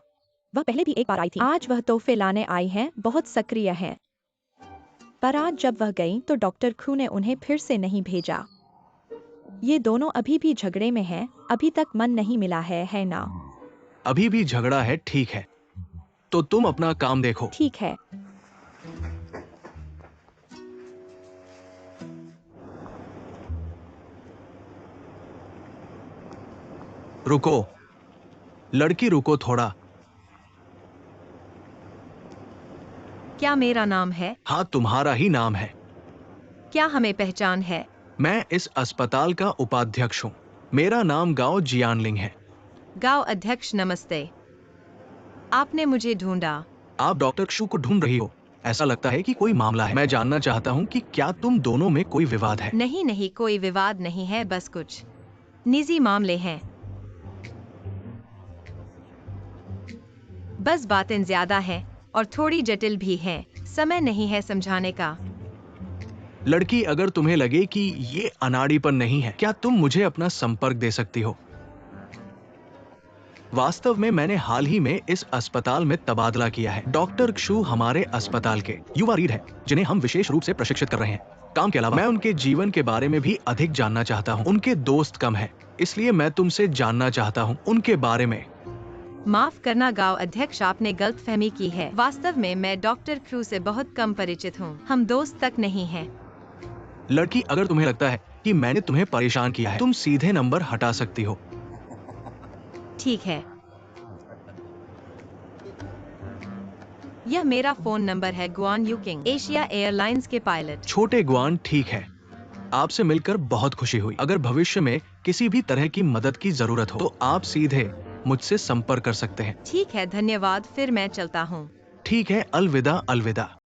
वह पहले भी एक बार आई थी। आज वह तोहफे लाने आई हैं, बहुत सक्रिय है। पर आज जब वह गई तो डॉक्टर ख्यू ने उन्हें फिर से नहीं भेजा। ये दोनों अभी भी झगड़े में हैं। अभी तक मन नहीं मिला है ना? अभी भी झगड़ा है, ठीक है। तो तुम अपना काम देखो। ठीक है। रुको, लड़की रुको थोड़ा। क्या मेरा नाम है? हाँ, तुम्हारा ही नाम है। क्या हमें पहचान है? मैं इस अस्पताल का उपाध्यक्ष हूँ। मेरा नाम गाओ जियानलिंग है। गांव अध्यक्ष, नमस्ते। आपने मुझे ढूंढा। आप डॉक्टर क्षु को ढूंढ रही हो। ऐसा लगता है कि कोई मामला है। मैं जानना चाहता हूँ कि क्या तुम दोनों में कोई विवाद है? नहीं नहीं, कोई विवाद नहीं है, बस कुछ निजी मामले हैं। बस बातें ज्यादा हैं और थोड़ी जटिल भी हैं। समय नहीं है समझाने का। लड़की, अगर तुम्हें लगे कि ये अनाड़ीपन नहीं है, क्या तुम मुझे अपना संपर्क दे सकती हो? वास्तव में मैंने हाल ही में इस अस्पताल में तबादला किया है। डॉक्टर क्षु हमारे अस्पताल के युवा रीढ़ हैं, जिन्हें हम विशेष रूप से प्रशिक्षित कर रहे हैं। काम के अलावा मैं उनके जीवन के बारे में भी अधिक जानना चाहता हूँ। उनके दोस्त कम हैं, इसलिए मैं तुमसे जानना चाहता हूँ उनके बारे में। माफ करना गांव अध्यक्ष, आपने गलतफहमी की है। वास्तव में मैं डॉक्टर क्रू से बहुत कम परिचित हूँ। हम दोस्त तक नहीं हैं। लड़की, अगर तुम्हें लगता है कि मैंने तुम्हें परेशान किया है, तुम सीधे नंबर हटा सकती हो। ठीक है। यह मेरा फोन नंबर है। गुआन यूकिंग, एशिया एयरलाइंस के पायलट। छोटे गुआन, ठीक है। आपसे मिलकर बहुत खुशी हुई। अगर भविष्य में किसी भी तरह की मदद की जरूरत हो तो आप सीधे मुझसे संपर्क कर सकते हैं। ठीक है, धन्यवाद, फिर मैं चलता हूँ। ठीक है, अलविदा अलविदा।